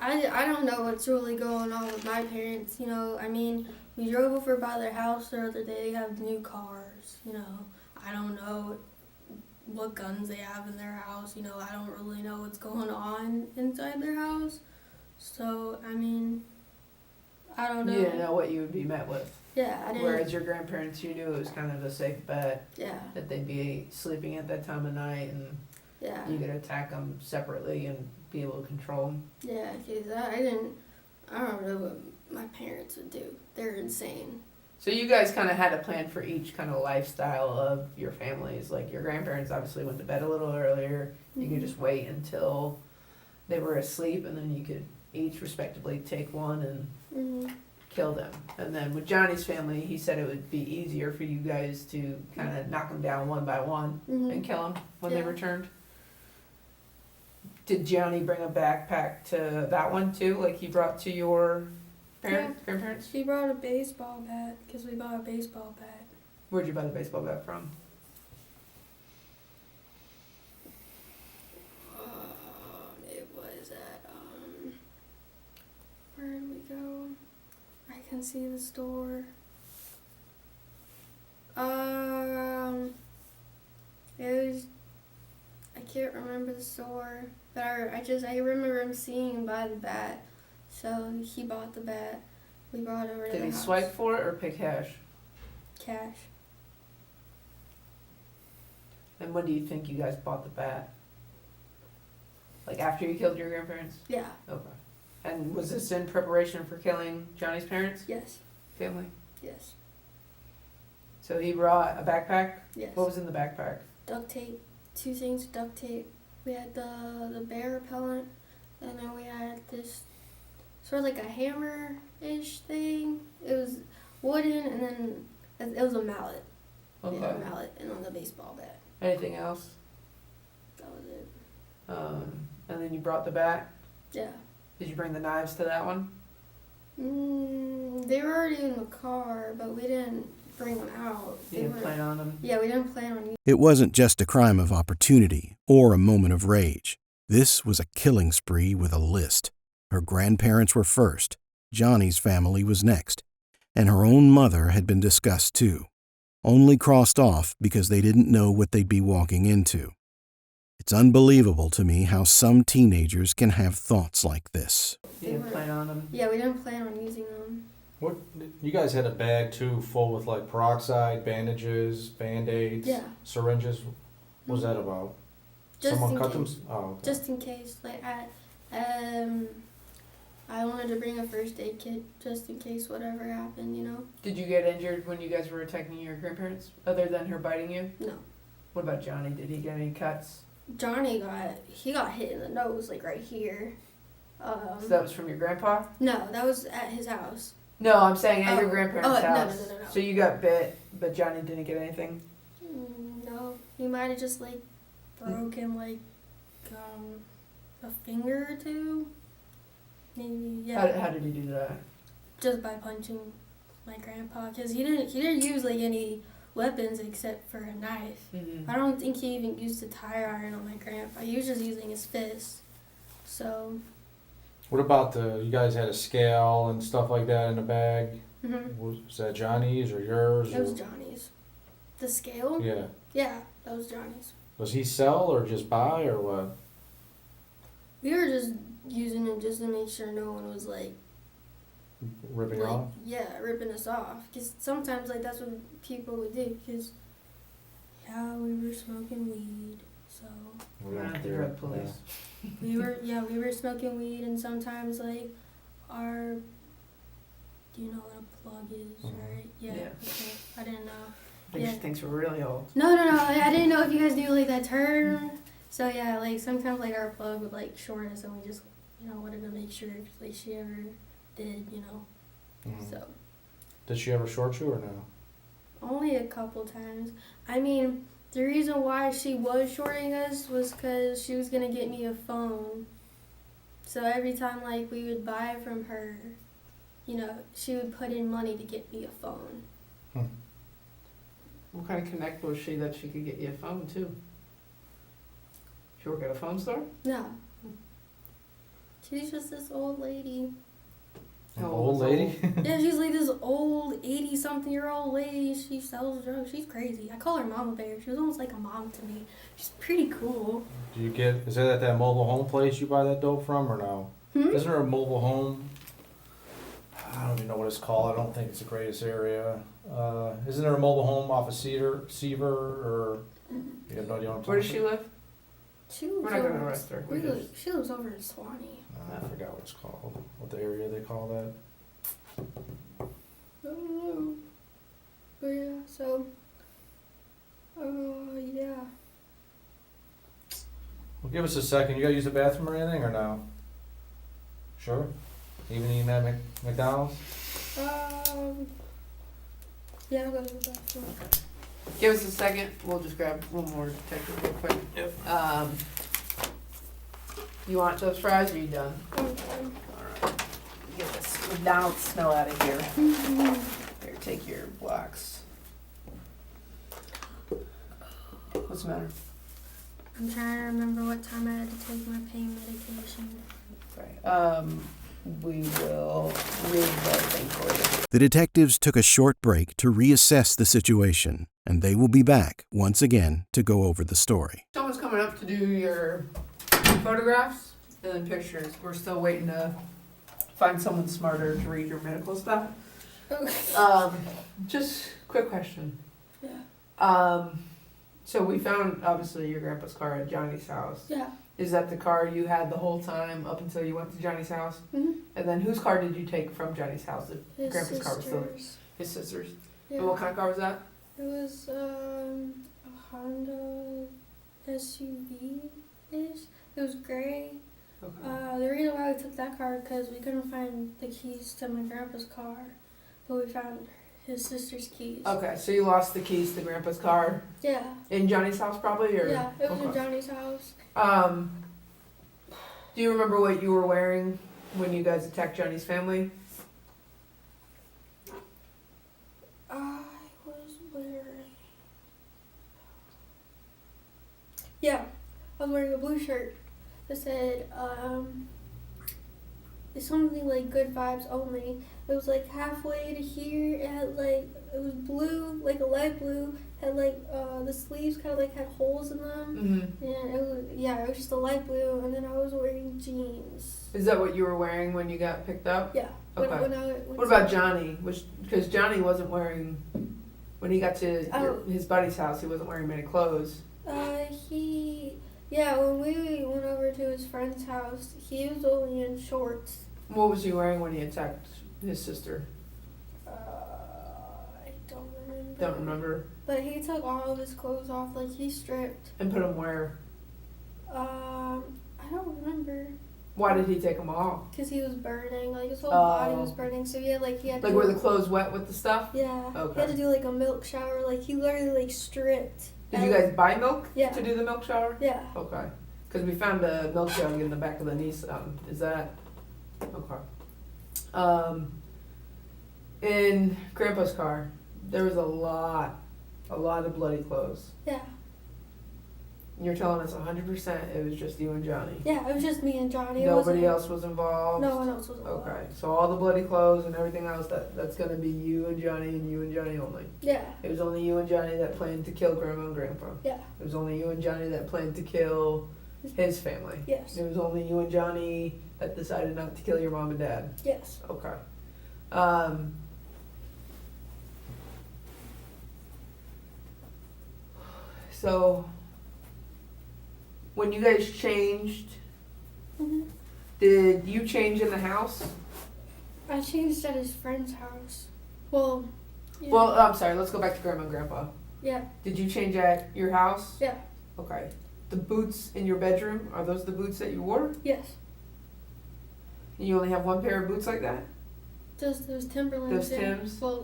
I don't know what's really going on with my parents. I mean, we drove over by their house the other day. They have new cars, I don't know what guns they have in their house. I don't really know what's going on inside their house. So, I mean, I don't know. You didn't know what you would be met with. Yeah, I didn't. Whereas your grandparents, you knew it was kind of a safe bet. Yeah. That they'd be sleeping at that time of night, and Yeah. you could attack them separately and be able to control them. Yeah, because I don't know what my parents would do. They're insane. So you guys kind of had a plan for each kind of lifestyle of your families. Like your grandparents obviously went to bed a little earlier. You could just wait until they were asleep, and then you could each respectively take one and kill them. And then with Johnny's family, he said it would be easier for you guys to kind of knock them down one by one and kill them when they Yeah. returned. Did Johnny bring a backpack to that one too, like he brought to your grandparents? She brought a baseball bat because we bought a baseball bat. Where'd you buy the baseball bat from? It was at where did we go? I can see the store. It was, I can't remember the store, but I remember him seeing him buy the bat, so he bought the bat. We brought it over to the Did he house. swipe for it or pay cash? Cash. And when do you think you guys bought the bat? Like after you killed your grandparents? Yeah. Okay. And was this in preparation for killing Johnny's parents? Yes. Family? Yes. So he brought a backpack? Yes. What was in the backpack? Duct tape. 2 things of duct tape. We had the bear repellent, and then we had this sort of like a hammer-ish thing. It was wooden, and then it was a mallet. Okay. Yeah, a mallet, and then the baseball bat. Anything else? That was it. And then you brought the bat? Yeah. Did you bring the knives to that one? They were already in the car, but we didn't bring them out. You didn't plan on them? Yeah, we didn't plan on using. It wasn't just a crime of opportunity or a moment of rage. This was a killing spree with a list. Her grandparents were first, Johnny's family was next, and her own mother had been discussed too, only crossed off because they didn't know what they'd be walking into. It's unbelievable to me how some teenagers can have thoughts like this. You didn't plan on them? Yeah, we didn't plan on using them. What, you guys had a bag too full with like peroxide, bandages, Band-Aids, Yeah. syringes. What was that about? Just Someone in cut case. them? Oh, okay. Just in case, like I wanted to bring a first aid kit just in case whatever happened, you know. Did you get injured when you guys were attacking your grandparents, other than her biting you? No. What about Johnny? Did he get any cuts? Johnny got hit in the nose, like right here. So that was from your grandpa? No, that was at his house. No, I'm saying at your Oh. grandparents' Oh, no, house. no. So you got bit, but Johnny didn't get anything? No, he might have just like broken like a finger or two. Maybe, yeah. How did he do that? Just by punching my grandpa, because he didn't use like any weapons except for a knife. Mm-hmm. I don't think he even used a tire iron on my grandpa. He was just using his fist. So. What about you guys had a scale and stuff like that in the bag? Mhm. Was that Johnny's or yours? That was Johnny's. The scale? Yeah. Yeah, that was Johnny's. Does he sell or just buy or what? We were just using it just to make sure no one was like, Ripping off? yeah, ripping us off. Because sometimes like that's what people would do. Because yeah, we were smoking weed, so We We're don't not the care. drug police. we were smoking weed, and sometimes like our, do you know what a plug is, Mhm. right? Yeah. Yeah. Okay. I didn't know. I think Yeah. she thinks we're really old. No. I didn't know if you guys knew like that term. So yeah, like sometimes like our plug would like short us, and we just wanted to make sure if like she ever did, Mhm. So Did she ever short you or no? only a couple times. I mean, the reason why she was shorting us was because she was gonna get me a phone. So every time like we would buy from her, she would put in money to get me a phone. What kind of connect was she that she could get you a phone too? She work at a phone store? No. She's just this old lady. An How old old? lady? Yeah, she's like this old 80-something-year-old lady. She sells drugs. She's crazy. I call her Mama Bear. She was almost like a mom to me. She's pretty cool. Is that at that mobile home place you buy that dope from or no? Isn't there a mobile home? I don't even know what it's called. I don't think it's the greatest area. Isn't there a mobile home off of Seaver or you have no idea what I'm talking Where does she live? She lives We're not gonna over- arrest her. She lives over in Swanee. I forgot what it's called. What the area they call that? I don't know. But yeah, so. Yeah. Well, give us a second. You gotta use the bathroom or anything or no? Sure. Even eating at McDonald's? Yeah, I'll go to the bathroom. Give us a second. We'll just grab one more detective real quick. Yep. You want those fries or are you done? Okay. Alright. Get this McDonald's smell out of here. Here, take your blocks. What's the matter? I'm trying to remember what time I had to take my pain medication. Right. We will read the thing for you. The detectives took a short break to reassess the situation, and they will be back once again to go over the story. Someone's coming up to do your photographs and then pictures. We're still waiting to find someone smarter to read your medical stuff. Okay. Just quick question. Yeah. So we found obviously your grandpa's car at Johnny's house. Yeah. Is that the car you had the whole time up until you went to Johnny's house? Mm-hmm. And then whose car did you take from Johnny's house? His Grandpa's car was still there. sister's. His sister's. Yeah. And what kind of car was that? It was a Honda SUV-ish. It was gray. Okay. The reason why we took that car because we couldn't find the keys to my grandpa's car, but we found his sister's keys. Okay, so you lost the keys to Grandpa's car Yeah. in Johnny's house probably, or? Yeah, it was in Okay. Johnny's house. Do you remember what you were wearing when you guys attacked Johnny's family? I Yeah, I was wearing a blue shirt that said, it's something like good vibes only. It was like halfway to here. It had like, it was blue, like a light blue. Had like, the sleeves kind of like had holes in them. Mm-hmm. And it was just a light blue. And then I was wearing jeans. Is that what you were wearing when you got picked up? Yeah. Okay. What about Johnny? Because Johnny wasn't wearing, when he got to his buddy's house, he wasn't wearing many clothes. When we went over to his friend's house, he was only in shorts. What was he wearing when he attacked his sister? I don't remember. Don't remember. But he took all of his clothes off, like he stripped. And put them where? I don't remember. Why did he take them off? Because he was burning, like his whole body was burning. So he had to like were the clothes wet with the stuff? Yeah. Okay. He had to do like a milk shower. Like he literally like stripped. Did you guys buy milk Yeah. to do the milk shower? Yeah. Okay. Because we found a milk jug in the back of the Nissan. Is that okay? In Grandpa's car, there was a lot of bloody clothes. Yeah. You're telling us 100% it was just you and Johnny. Yeah, it was just me and Johnny. Nobody else was involved. No one else was involved. Okay, so all the bloody clothes and everything else that's gonna be you and Johnny and you and Johnny only. Yeah. It was only you and Johnny that planned to kill Grandma and Grandpa. Yeah. It was only you and Johnny that planned to kill his family. Yes. It was only you and Johnny that decided not to kill your mom and dad. Yes. Okay. So when you guys changed, Mhm. did you change in the house? I changed at his friend's house. Well. Yeah. Well, I'm sorry. Let's go back to Grandma and Grandpa. Yeah. Did you change at your house? Yeah. Okay. The boots in your bedroom, are those the boots that you wore? Yes. You only have one pair of boots like that? Those Timberlands. Those Tims? Well,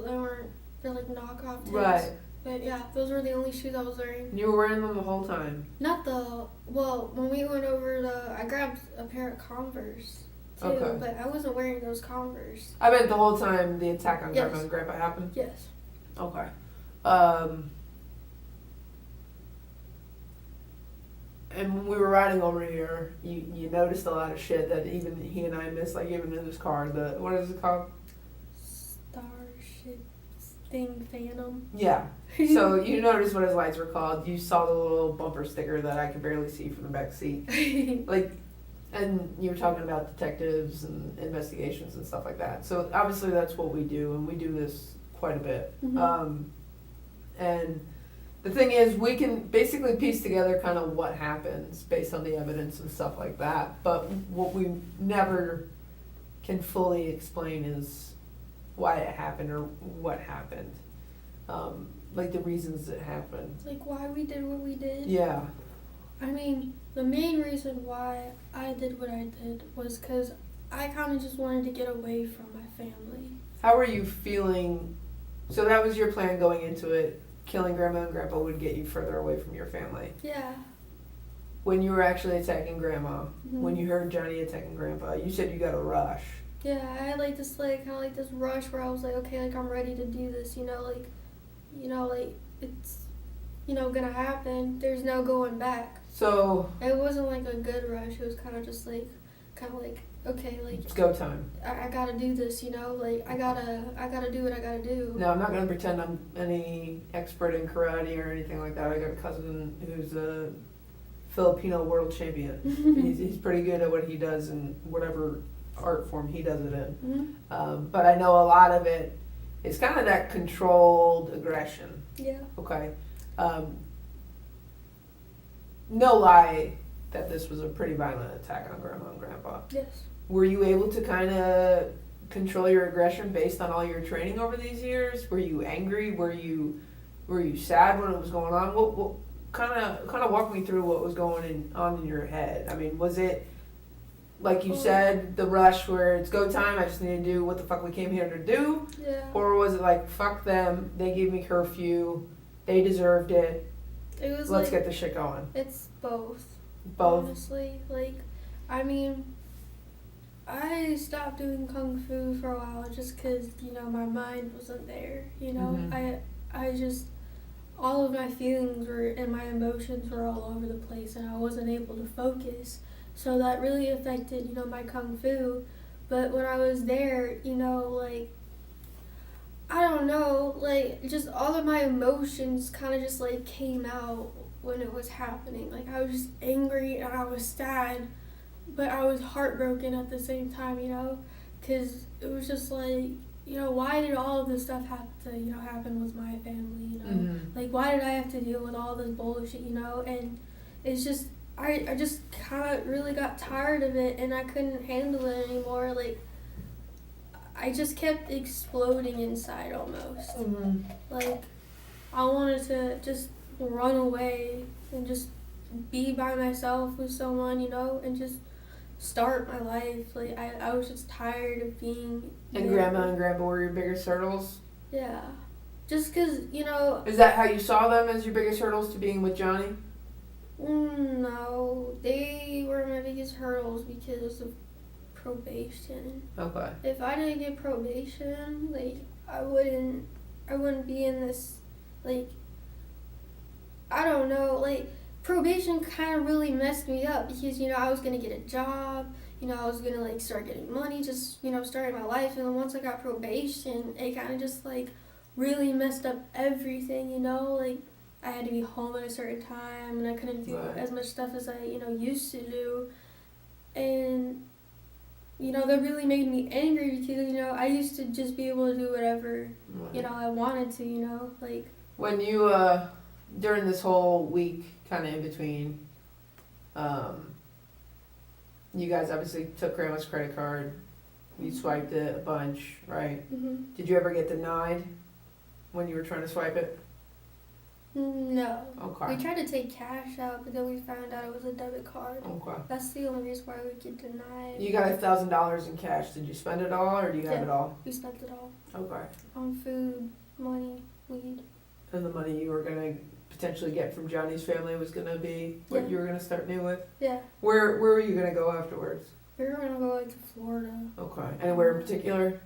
they're like knockoff Tims. Right. But yeah, those were the only shoes I was wearing. You were wearing them the whole time? When we went over I grabbed a pair of Converse too, Okay. but I wasn't wearing those Converse. I meant the whole time the attack on Yes. Grandma and Grandpa happened? Yes. Okay. And when we were riding over here, you noticed a lot of shit that even he and I missed, like even in his car. What is it called? Starship thing Phantom. Yeah. So you noticed what his lights were called. You saw the little bumper sticker that I could barely see from the back seat. And you were talking about detectives and investigations and stuff like that. So obviously that's what we do, and we do this quite a bit. Mhm. And the thing is, we can basically piece together kind of what happens based on the evidence and stuff like that. But what we never can fully explain is why it happened or what happened. Like the reasons it happened. Like why we did what we did. Yeah. I mean, the main reason why I did what I did was because I kind of just wanted to get away from my family. How were you feeling? So that was your plan going into it. Killing Grandma and Grandpa would get you further away from your family. Yeah. When you were actually attacking Grandma, Mhm. when you heard Johnny attacking Grandpa, you said you got a rush. Yeah, I had like this kind of like this rush where I was like, okay, like I'm ready to do this, it's, gonna happen. There's no going back. So It wasn't like a good rush. It was kind of like, okay, like it's go time. I gotta do this, I gotta do what I gotta do. Now I'm not gonna pretend I'm any expert in karate or anything like that. I got a cousin who's a Filipino world champion. he's pretty good at what he does in whatever art form he does it in. Mhm. But I know a lot of it is kind of that controlled aggression. Yeah. Okay. No lie that this was a pretty violent attack on Grandma and Grandpa. Yes. Were you able to kind of control your aggression based on all your training over these years? Were you angry? Were you sad when it was going on? What kind of walk me through what was going on in your head? I mean, was it like you said, the rush where it's go time, I just need to do what the fuck we came here to do? Yeah. Or was it like, fuck them, they gave me curfew, they deserved it, It was let's like, get this shit going? it's both. Both? Honestly, I stopped doing kung fu for a while just because, my mind wasn't there. Mhm. I just, all of my feelings were and my emotions were all over the place, and I wasn't able to focus. So that really affected, you know, my kung fu. But when I was there, you know, like, I don't know, like, just all of my emotions kind of just, like, came out when it was happening. Like, I was just angry and I was sad, but I was heartbroken at the same time, you know, because it was just like, you know, why did all of this stuff have to, you know, happen with my family, you know? Like, why did I have to deal with all this bullshit, you know? And it's just, I just kind of really got tired of it, and I couldn't handle it anymore. Like, I just kept exploding inside almost. Like, I wanted to just run away and just be by myself with someone, you know, and just start my life. Like, I was just tired of being And there. Grandma and Grandpa were your biggest hurdles? Yeah. Just because, you know... Is that how you saw them, as your biggest hurdles to being with Johnny? No. They were my biggest hurdles because of probation. Okay. If I didn't get probation, like, I wouldn't be in this, like, I don't know, like, probation kind of really messed me up because, you know, I was going to get a job, you know, I was going to, like, start getting money, just, you know, starting my life, and then once I got probation, it kind of just, like, really messed up everything, you know, like, I had to be home at a certain time, and I couldn't do as much stuff as I, you know, used to do, and... You know, that really made me angry because, you know, I used to just be able to do whatever, you know, I wanted to, you know, like... When you, during this whole week, kind of in between, you guys obviously took Grandma's credit card, you swiped it a bunch, right? Did you ever get denied when you were trying to swipe it? No. Okay. We tried to take cash out, but then we found out it was a debit card. Okay. That's the only reason why we get denied. You got $1,000 in cash. Did you spend it all, or do you have it all? We spent it all. Okay. On food, money, weed. And the money you were gonna potentially get from Johnny's family was gonna be what you were gonna start new with? Yeah. Where were you gonna go afterwards? We were gonna go, like, to Florida. Okay. Anywhere in particular?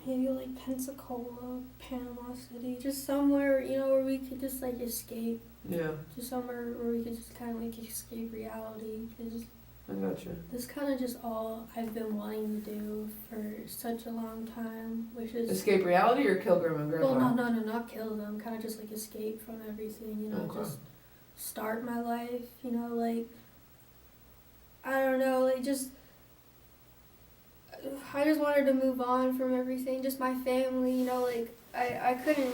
Maybe, like, Pensacola, Panama City, just somewhere, you know, where we could just, like, escape. Yeah. Just somewhere where we could just kind of, like, escape reality. Cause I gotcha. this kind of just all I've been wanting to do for such a long time, which is... Escape reality or kill Grandma and Grandpa? Well, no, not kill them. Kind of just, like, escape from everything, you know, just start my life, you know, like, I don't know, like, just... I just wanted to move on from everything, just my family, you know, like, I couldn't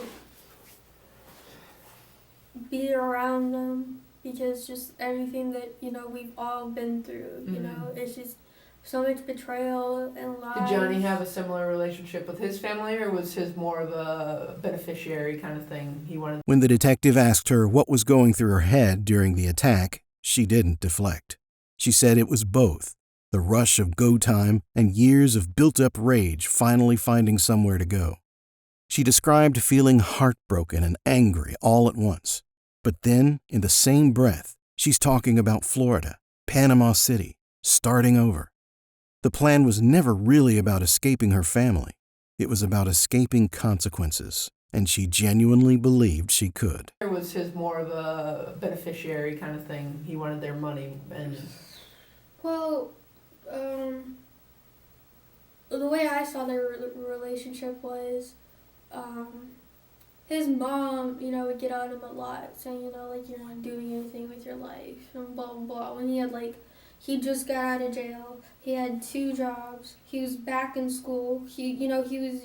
be around them because just everything that, you know, we've all been through, you know, it's just so much betrayal and lies. Did Johnny have a similar relationship with his family, or was his more of a beneficiary kind of thing? He wanted. When the detective asked her what was going through her head during the attack, she didn't deflect. She said it was both. The rush of go time and years of built-up rage finally finding somewhere to go. She described feeling heartbroken and angry all at once. But then, in the same breath, she's talking about Florida, Panama City, starting over. The plan was never really about escaping her family. It was about escaping consequences, and she genuinely believed she could. Or was his more of a beneficiary kind of thing? He wanted their money and... Well... the way I saw their relationship was, his mom, you know, would get on him a lot, saying, you know, like, you're not doing anything with your life, and blah, blah, blah. When he had, like, he just got out of jail, he had 2 jobs, he was back in school, he was,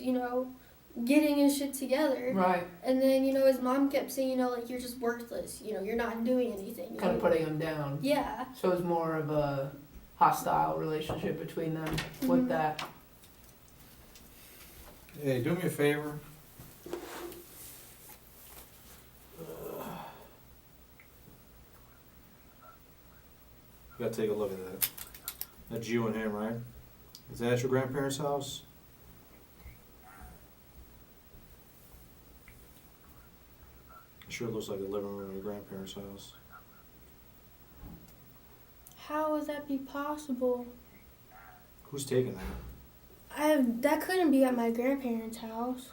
getting his shit together. Right. And then, you know, his mom kept saying, you know, like, you're just worthless, you know, you're not doing anything. Kind of putting him down. Yeah. So it was more of a hostile relationship between them with that. Hey, do me a favor. You gotta take a look at that. That's you and him, right? Is that at your grandparents' house? It sure looks like the living room of your grandparents' house. How would that be possible? Who's taking that? That couldn't be at my grandparents' house.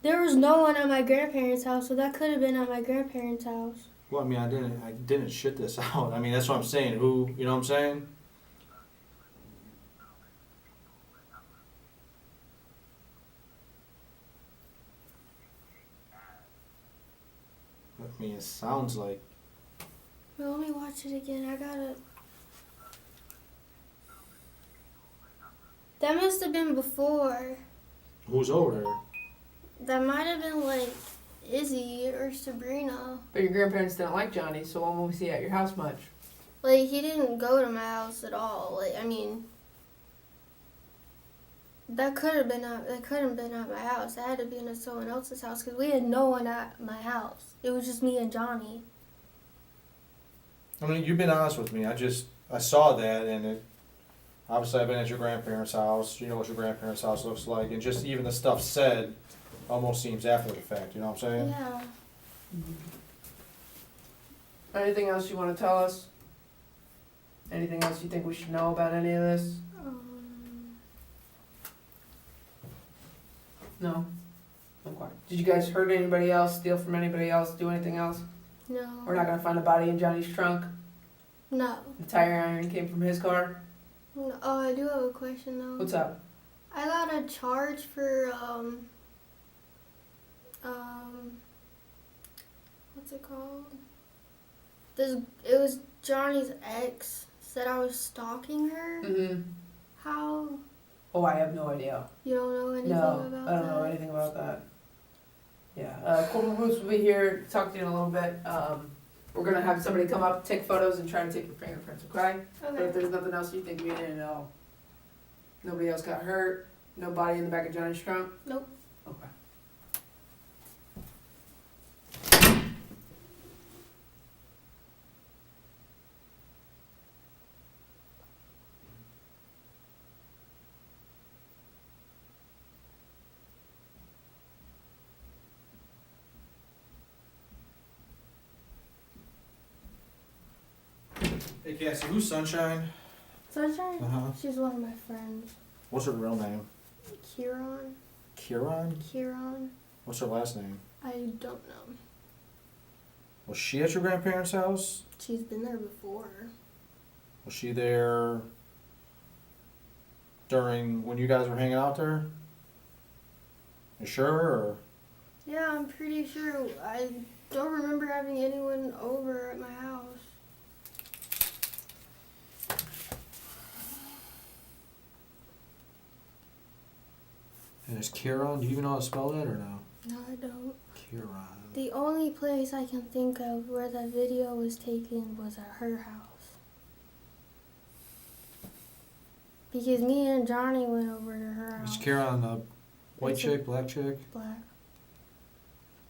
There was no one at my grandparents' house, so that could have been at my grandparents' house. Well, I mean, I didn't shit this out. I mean, that's what I'm saying. Who, you know what I'm saying? I mean, it sounds like. Well, let me watch it again. I gotta. That must have been before. Who's over there? That might have been like Izzy or Sabrina. But your grandparents didn't like Johnny, so when was he at your house much? Like, he didn't go to my house at all. Like, I mean, that couldn't have been at my house. That had to be at someone else's house because we had no one at my house. It was just me and Johnny. I mean, you've been honest with me. I saw that, and it. Obviously, I've been at your grandparents' house. You know what your grandparents' house looks like, and just even the stuff said almost seems after the fact. You know what I'm saying? Yeah. Anything else you want to tell us? Anything else you think we should know about any of this? No? Okay. Did you guys hurt anybody else, steal from anybody else, do anything else? No. We're not going to find a body in Johnny's trunk? No. The tire iron came from his car? No. Oh, I do have a question though. What's up? I got a charge for what's it called? It was Johnny's ex said I was stalking her. Mm-hmm. How? Oh, I have no idea. You don't know anything No, about that? I don't know anything about that. Yeah, Corporal Boots will be here to talk to you in a little bit. We're going to have somebody come up, take photos, and try to take your fingerprints, okay? But if Okay. there's nothing else you think we need to know, nobody else got hurt, no body in the back of Johnny's trunk? Nope. Okay. Hey, Cassie, who's Sunshine? Sunshine? Uh-huh. She's one of my friends. What's her real name? Kieran. Kieran? What's her last name? I don't know. Was she at your grandparents' house? She's been there before. Was she there during when you guys were hanging out there? You sure? Or? Yeah, I'm pretty sure. I don't remember having anyone over at my house. And it's Kieran. Do you even know how to spell that or no? No, I don't. Kieran. The only place I can think of where that video was taken was at her house. Because me and Johnny went over to her house. Is Kieran a white It's a- chick, black chick? Black.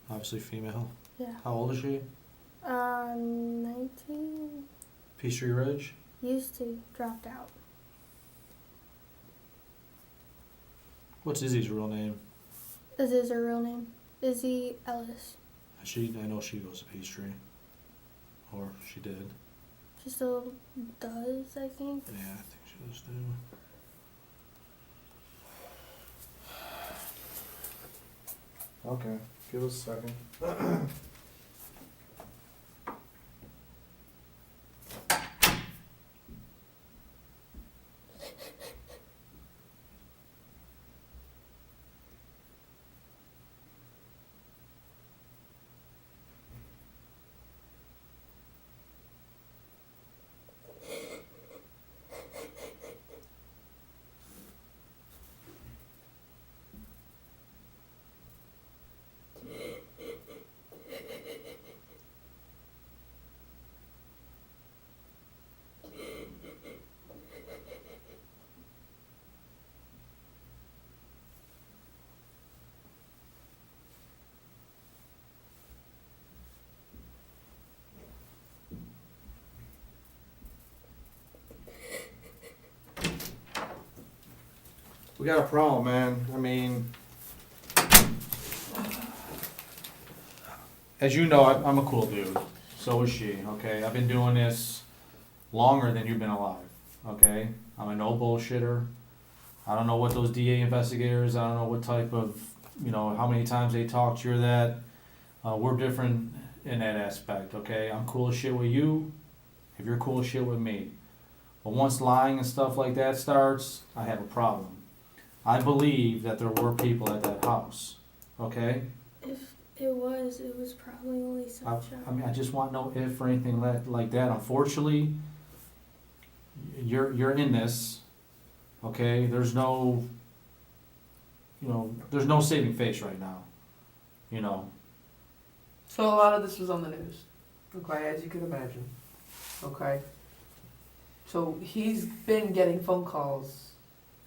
Obviously female. Yeah. How old is she? 19. Peachtree Ridge? Used to. Dropped out. What's Izzy's real name? This is her real name. Izzy Ellis. I know she goes to Peachtree. Or she did. She still does, I think. Yeah, I think she does too. Okay, give us a second. We got a problem, man. I mean, as you know, I'm a cool dude. So is she, okay? I've been doing this longer than you've been alive, okay? I'm a no bullshitter. I don't know what those DA investigators, I don't know what type of you know, how many times they talked, you're that. We're different in that aspect, okay? I'm cool as shit with you if you're cool as shit with me. But once lying and stuff like that starts, I have a problem. I believe that there were people at that house, okay? If it was probably only Sunshine. I mean, I just want no if or anything like that. Unfortunately, you're in this, okay? There's no, there's no saving face right now, you know. So a lot of this was on the news, okay, as you can imagine, okay? So he's been getting phone calls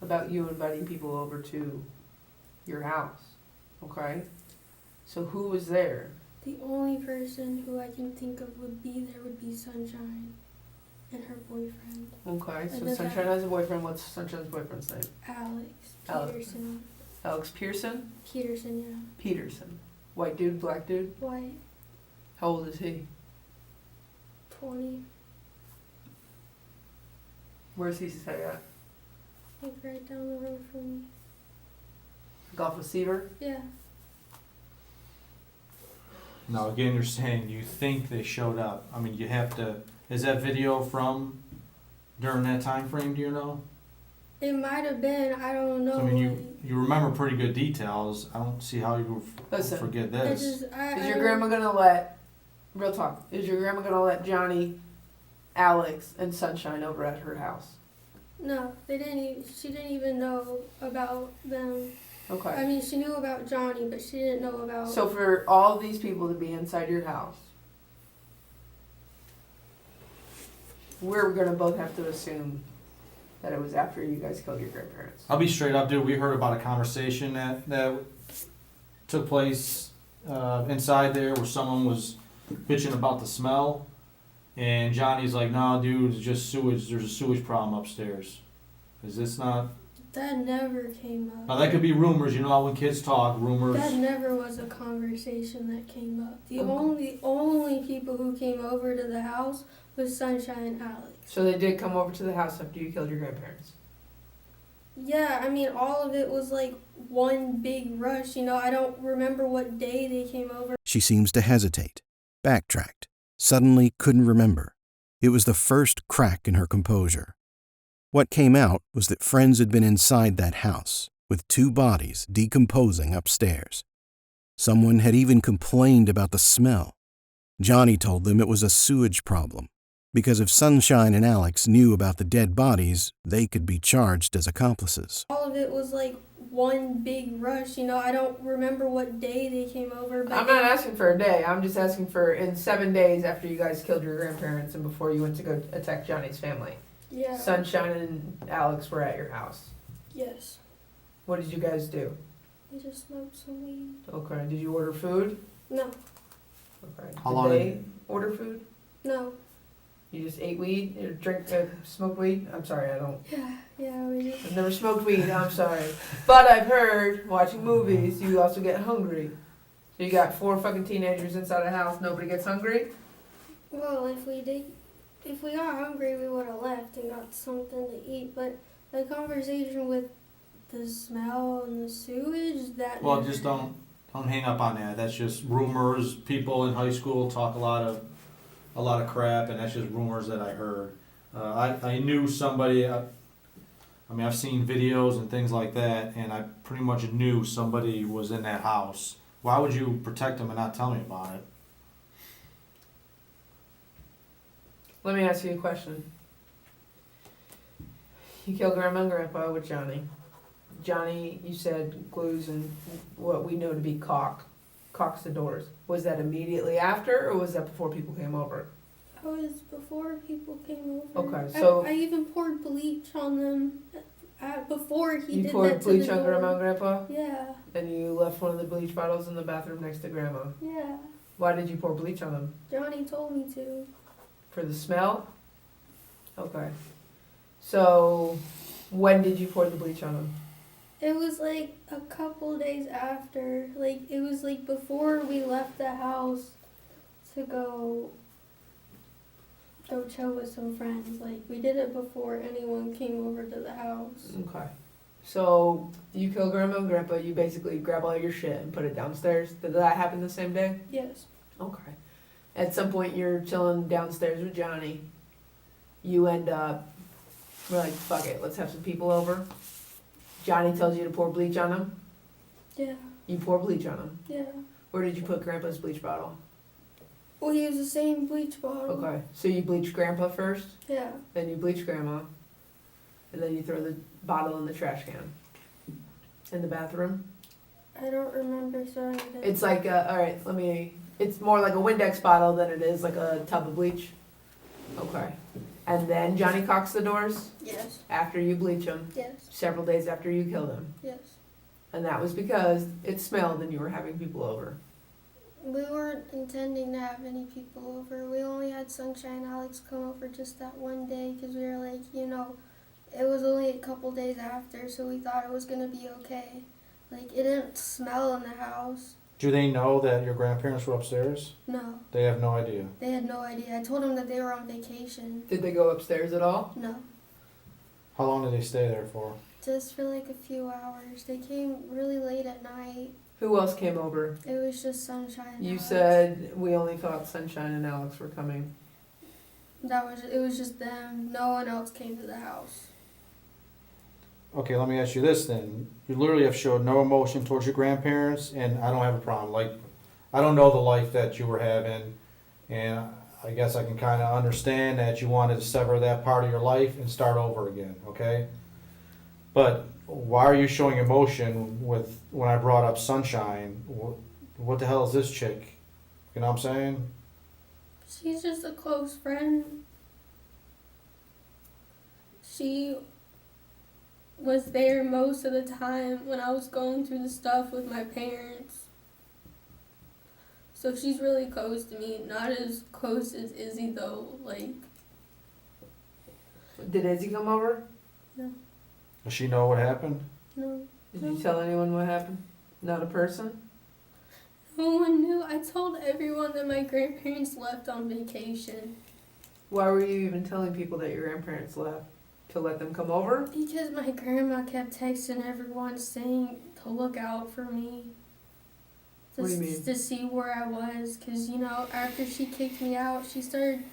about you inviting people over to your house, okay? So who was there? The only person who I can think of would be Sunshine and her boyfriend, Okay, so And then Sunshine has a boyfriend. What's Sunshine's boyfriend's name? Alex Alex. Peterson. Alex Pearson? Peterson, yeah. Peterson. White dude, black dude? White, How old is he? 20, Where's he stay at? like right down the road from me. Golf receiver? Yeah. Now, again, you're saying you think they showed up. I mean, you have to, is that video from during that time frame, do you know? It might have been, I don't know. I mean, you remember pretty good details. I don't see how you Listen, forget I this. just, Is your grandma gonna let, real talk, is your grandma gonna let Johnny, Alex, and Sunshine over at her house? No, they didn't even, she didn't even know about them. Okay. I mean, she knew about Johnny, but she didn't know about... So for all these people to be inside your house, we're gonna both have to assume that it was after you guys killed your grandparents. I'll be straight up, dude. We heard about a conversation that took place inside there where someone was bitching about the smell. And Johnny's like, no, dude, it's just sewage. There's a sewage problem upstairs. Is this not? That never came up. Now, that could be rumors. You know how when kids talk, rumors. That never was a conversation that came up. The Okay. only people who came over to the house was Sunshine and Alex. So they did come over to the house after you killed your grandparents. Yeah, I mean, all of it was like one big rush. You know, I don't remember what day they came over. She seems to hesitate, backtracked, suddenly couldn't remember. It was the first crack in her composure. What came out was that friends had been inside that house, with 2 bodies decomposing upstairs. Someone had even complained about the smell. Johnny told them it was a sewage problem, because if Sunshine and Alex knew about the dead bodies, they could be charged as accomplices. All of it was like one big rush. You know, I don't remember what day they came over. But I'm not asking for a day. I'm just asking for in 7 days after you guys killed your grandparents and before you went to go attack Johnny's family. Yeah. Sunshine and Alex were at your house. Yes. What did you guys do? We just smoked some weed. Okay. Did you order food? No. Okay. How did long they order food? No. You just ate weed or smoked weed? I'm sorry, I don't. Yeah, we just... I've never smoked weed, I'm sorry. But I've heard, watching movies, you also get hungry. So you got 4 fucking teenagers inside a house, nobody gets hungry? Well, if we got hungry, we would have left and got something to eat. But the conversation with the smell and the sewage, that... Well, never just don't hang up on that. That's just rumors. People in high school talk a lot of crap, and that's just rumors that I heard. I knew somebody. I mean, I've seen videos and things like that, and I pretty much knew somebody was in that house. Why would you protect them and not tell me about it? Let me ask you a question. You killed Grandma and Grandpa with Johnny. Johnny, you said, glues and what we know to be caulks the doors. Was that immediately after, or was that before people came over? That was before people came over. Okay, so... I even poured bleach on them before he You did poured that to bleach the on door. Grandma and Grandpa? Yeah, And you left one of the bleach bottles in the bathroom next to Grandma. yeah. Why did you pour bleach on them? Johnny told me to. For the smell? Okay. So, when did you pour the bleach on them? It was like a couple days after. Like, it was like before we left the house to go chill with some friends. Like, we did it before anyone came over to the house. Okay. So you kill Grandma and Grandpa, you basically grab all your shit and put it downstairs. Did that happen the same day? Yes. Okay. At some point you're chilling downstairs with Johnny. You end up, we're like, fuck it, let's have some people over. Johnny tells you to pour bleach on them. Yeah. You pour bleach on them. Yeah. Where did you put Grandpa's bleach bottle? We use the same bleach bottle. Okay. So you bleach Grandpa first, Yeah. then you bleach Grandma, and then you throw the bottle in the trash can. In the bathroom. I don't remember throwing it in. It's like, alright, it's more like a Windex bottle than it is like a tub of bleach. Okay. And then Johnny cocks the doors Yes. after you bleach them, Yes. several days after you kill them. Yes. And that was because it smelled and you were having people over. We weren't intending to have any people over. We only had Sunshine and Alex come over just that one day because we were like, it was only a couple days after, so we thought it was going to be okay. Like, it didn't smell in the house. Do they know that your grandparents were upstairs? No. They have no idea. They had no idea. I told them that they were on vacation. Did they go upstairs at all? No. How long did they stay there for? Just for like a few hours. They came really late at night. Who else came over? It was just Sunshine and You Alex. said we only thought Sunshine and Alex were coming. It was just them. No one else came to the house. Okay, let me ask you this then. You literally have showed no emotion towards your grandparents, and I don't have a problem. Like, I don't know the life that you were having, and I guess I can kind of understand that you wanted to sever that part of your life and start over again, okay? But why are you showing emotion with when I brought up Sunshine? What the hell is this chick? You know what I'm saying? She's just a close friend. She was there most of the time when I was going through the stuff with my parents. So she's really close to me. Not as close as Izzy though. Like, Did Izzy come over? Does she know what happened? no. Did you tell anyone what happened? Not a person? No one knew. I told everyone that my grandparents left on vacation. Why were you even telling people that your grandparents left? To let them come over? Because my grandma kept texting everyone saying to look out for me. What do you mean? To see where I was. Because, after she kicked me out, she started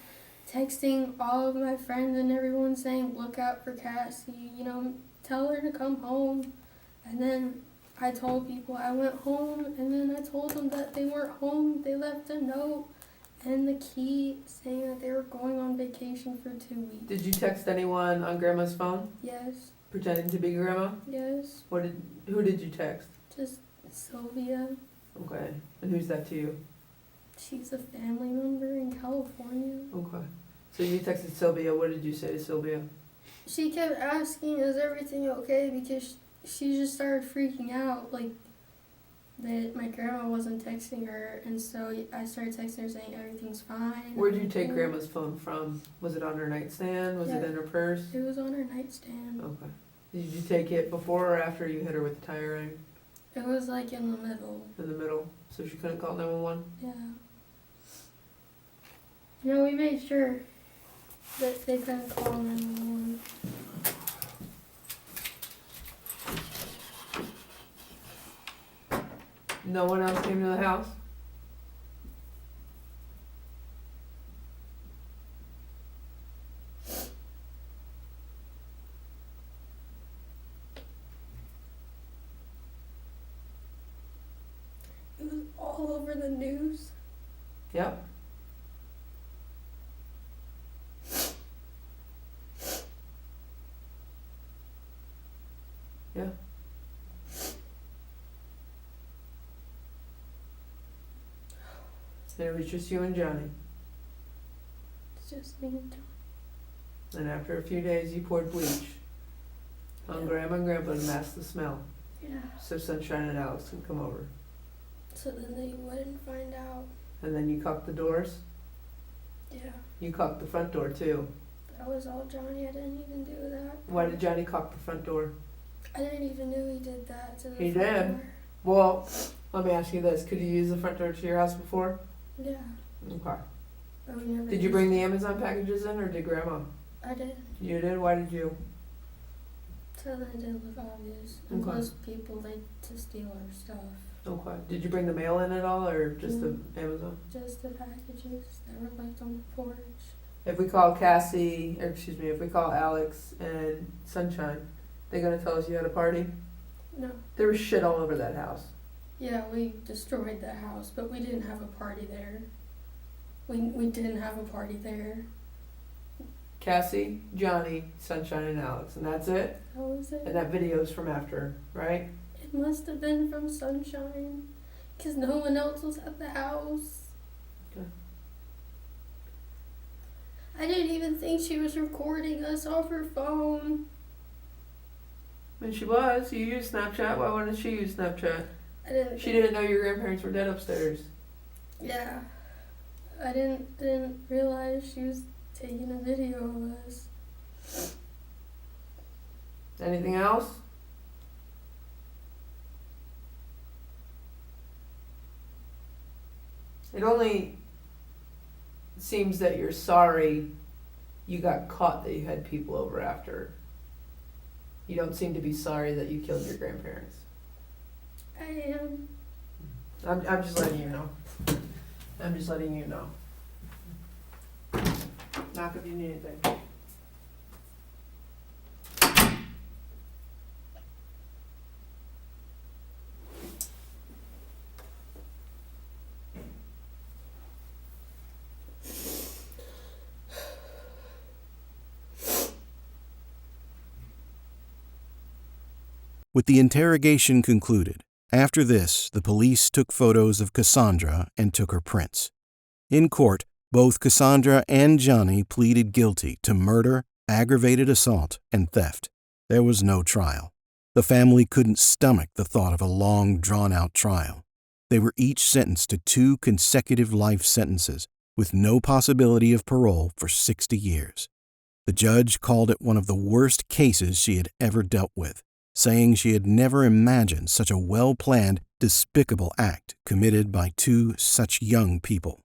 texting all of my friends and everyone saying, look out for Cassie. Tell her to come home. And then I told people I went home. And then I told them that they weren't home. They left a note and the key saying that they were going on vacation for 2 weeks. Did you text anyone on Grandma's phone? Yes. Pretending to be Grandma? Yes. Who did you text? Just Sylvia. Okay. And who's that to you? She's a family member in California. Okay. So you texted Sylvia. What did you say to Sylvia? She kept asking, is everything okay? Because she just started freaking out, like, that my grandma wasn't texting her. And so I started texting her saying everything's fine. Where'd you take Grandma's phone from? Was it on her nightstand? Was it Yeah. in her purse? It was on her nightstand. Okay. Did you take it before or after you hit her with the tire iron? It was, like, in the middle. In the middle. So she couldn't call 911? Yeah. We made sure that they couldn't call 911. No one else came to the house? It was all over the news. Yep. Yeah. And it was just you and Johnny. It's just me and John. And after a few days, you poured bleach on Grandma and Grandpa to mask the smell, Yeah. so Sunshine and Alex could come over. So then they wouldn't find out. And then you caulked the doors. Yeah. You caulked the front door too. That was all Johnny. I didn't even do that. Why did Johnny caulk the front door? I didn't even know he did that to the He front did. door. Well, let me ask you this: could you use the front door to your house before? Yeah. Okay. But we never Did you bring the Amazon packages in, or did Grandma? I did. You did. Why did you? So that it didn't look obvious. And Okay. plus people like to steal our stuff. Okay. Did you bring the mail in at all, or just the Amazon? Just the packages that were left on the porch. If we call if we call Alex and Sunshine, they gonna tell us you had a party? No. There was shit all over that house. Yeah, we destroyed the house, but we didn't have a party there. We didn't have a party there. Cassie, Johnny, Sunshine, and Alex, and that's it? How was it? And that video's from after, right? It must have been from Sunshine, because no one else was at the house. Okay. I didn't even think she was recording us off her phone. And she was. You used Snapchat. Why wouldn't she use Snapchat? I didn't. She didn't know your grandparents were dead upstairs. Yeah, I didn't realize she was taking a video of us. Anything else? It only seems that you're sorry you got caught, that you had people over after. You don't seem to be sorry that you killed your grandparents. I am. I'm just letting you know. I'm just letting you know. Knock if you need anything. With the interrogation concluded, after this, the police took photos of Cassandra and took her prints. In court, both Cassandra and Johnny pleaded guilty to murder, aggravated assault, and theft. There was no trial. The family couldn't stomach the thought of a long, drawn-out trial. They were each sentenced to 2 consecutive life sentences, with no possibility of parole for 60 years. The judge called it one of the worst cases she had ever dealt with, saying she had never imagined such a well-planned, despicable act committed by 2 such young people.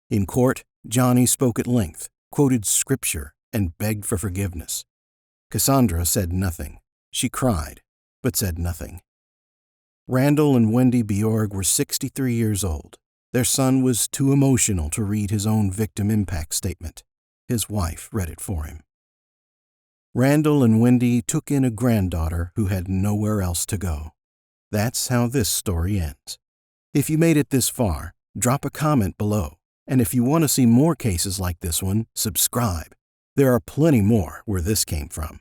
In court, Johnny spoke at length, quoted scripture, and begged for forgiveness. Cassandra said nothing. She cried, but said nothing. Randall and Wendy Bjorge were 63 years old. Their son was too emotional to read his own victim impact statement. His wife read it for him. Randall and Wendy took in a granddaughter who had nowhere else to go. That's how this story ends. If you made it this far, drop a comment below. And if you want to see more cases like this one, subscribe. There are plenty more where this came from.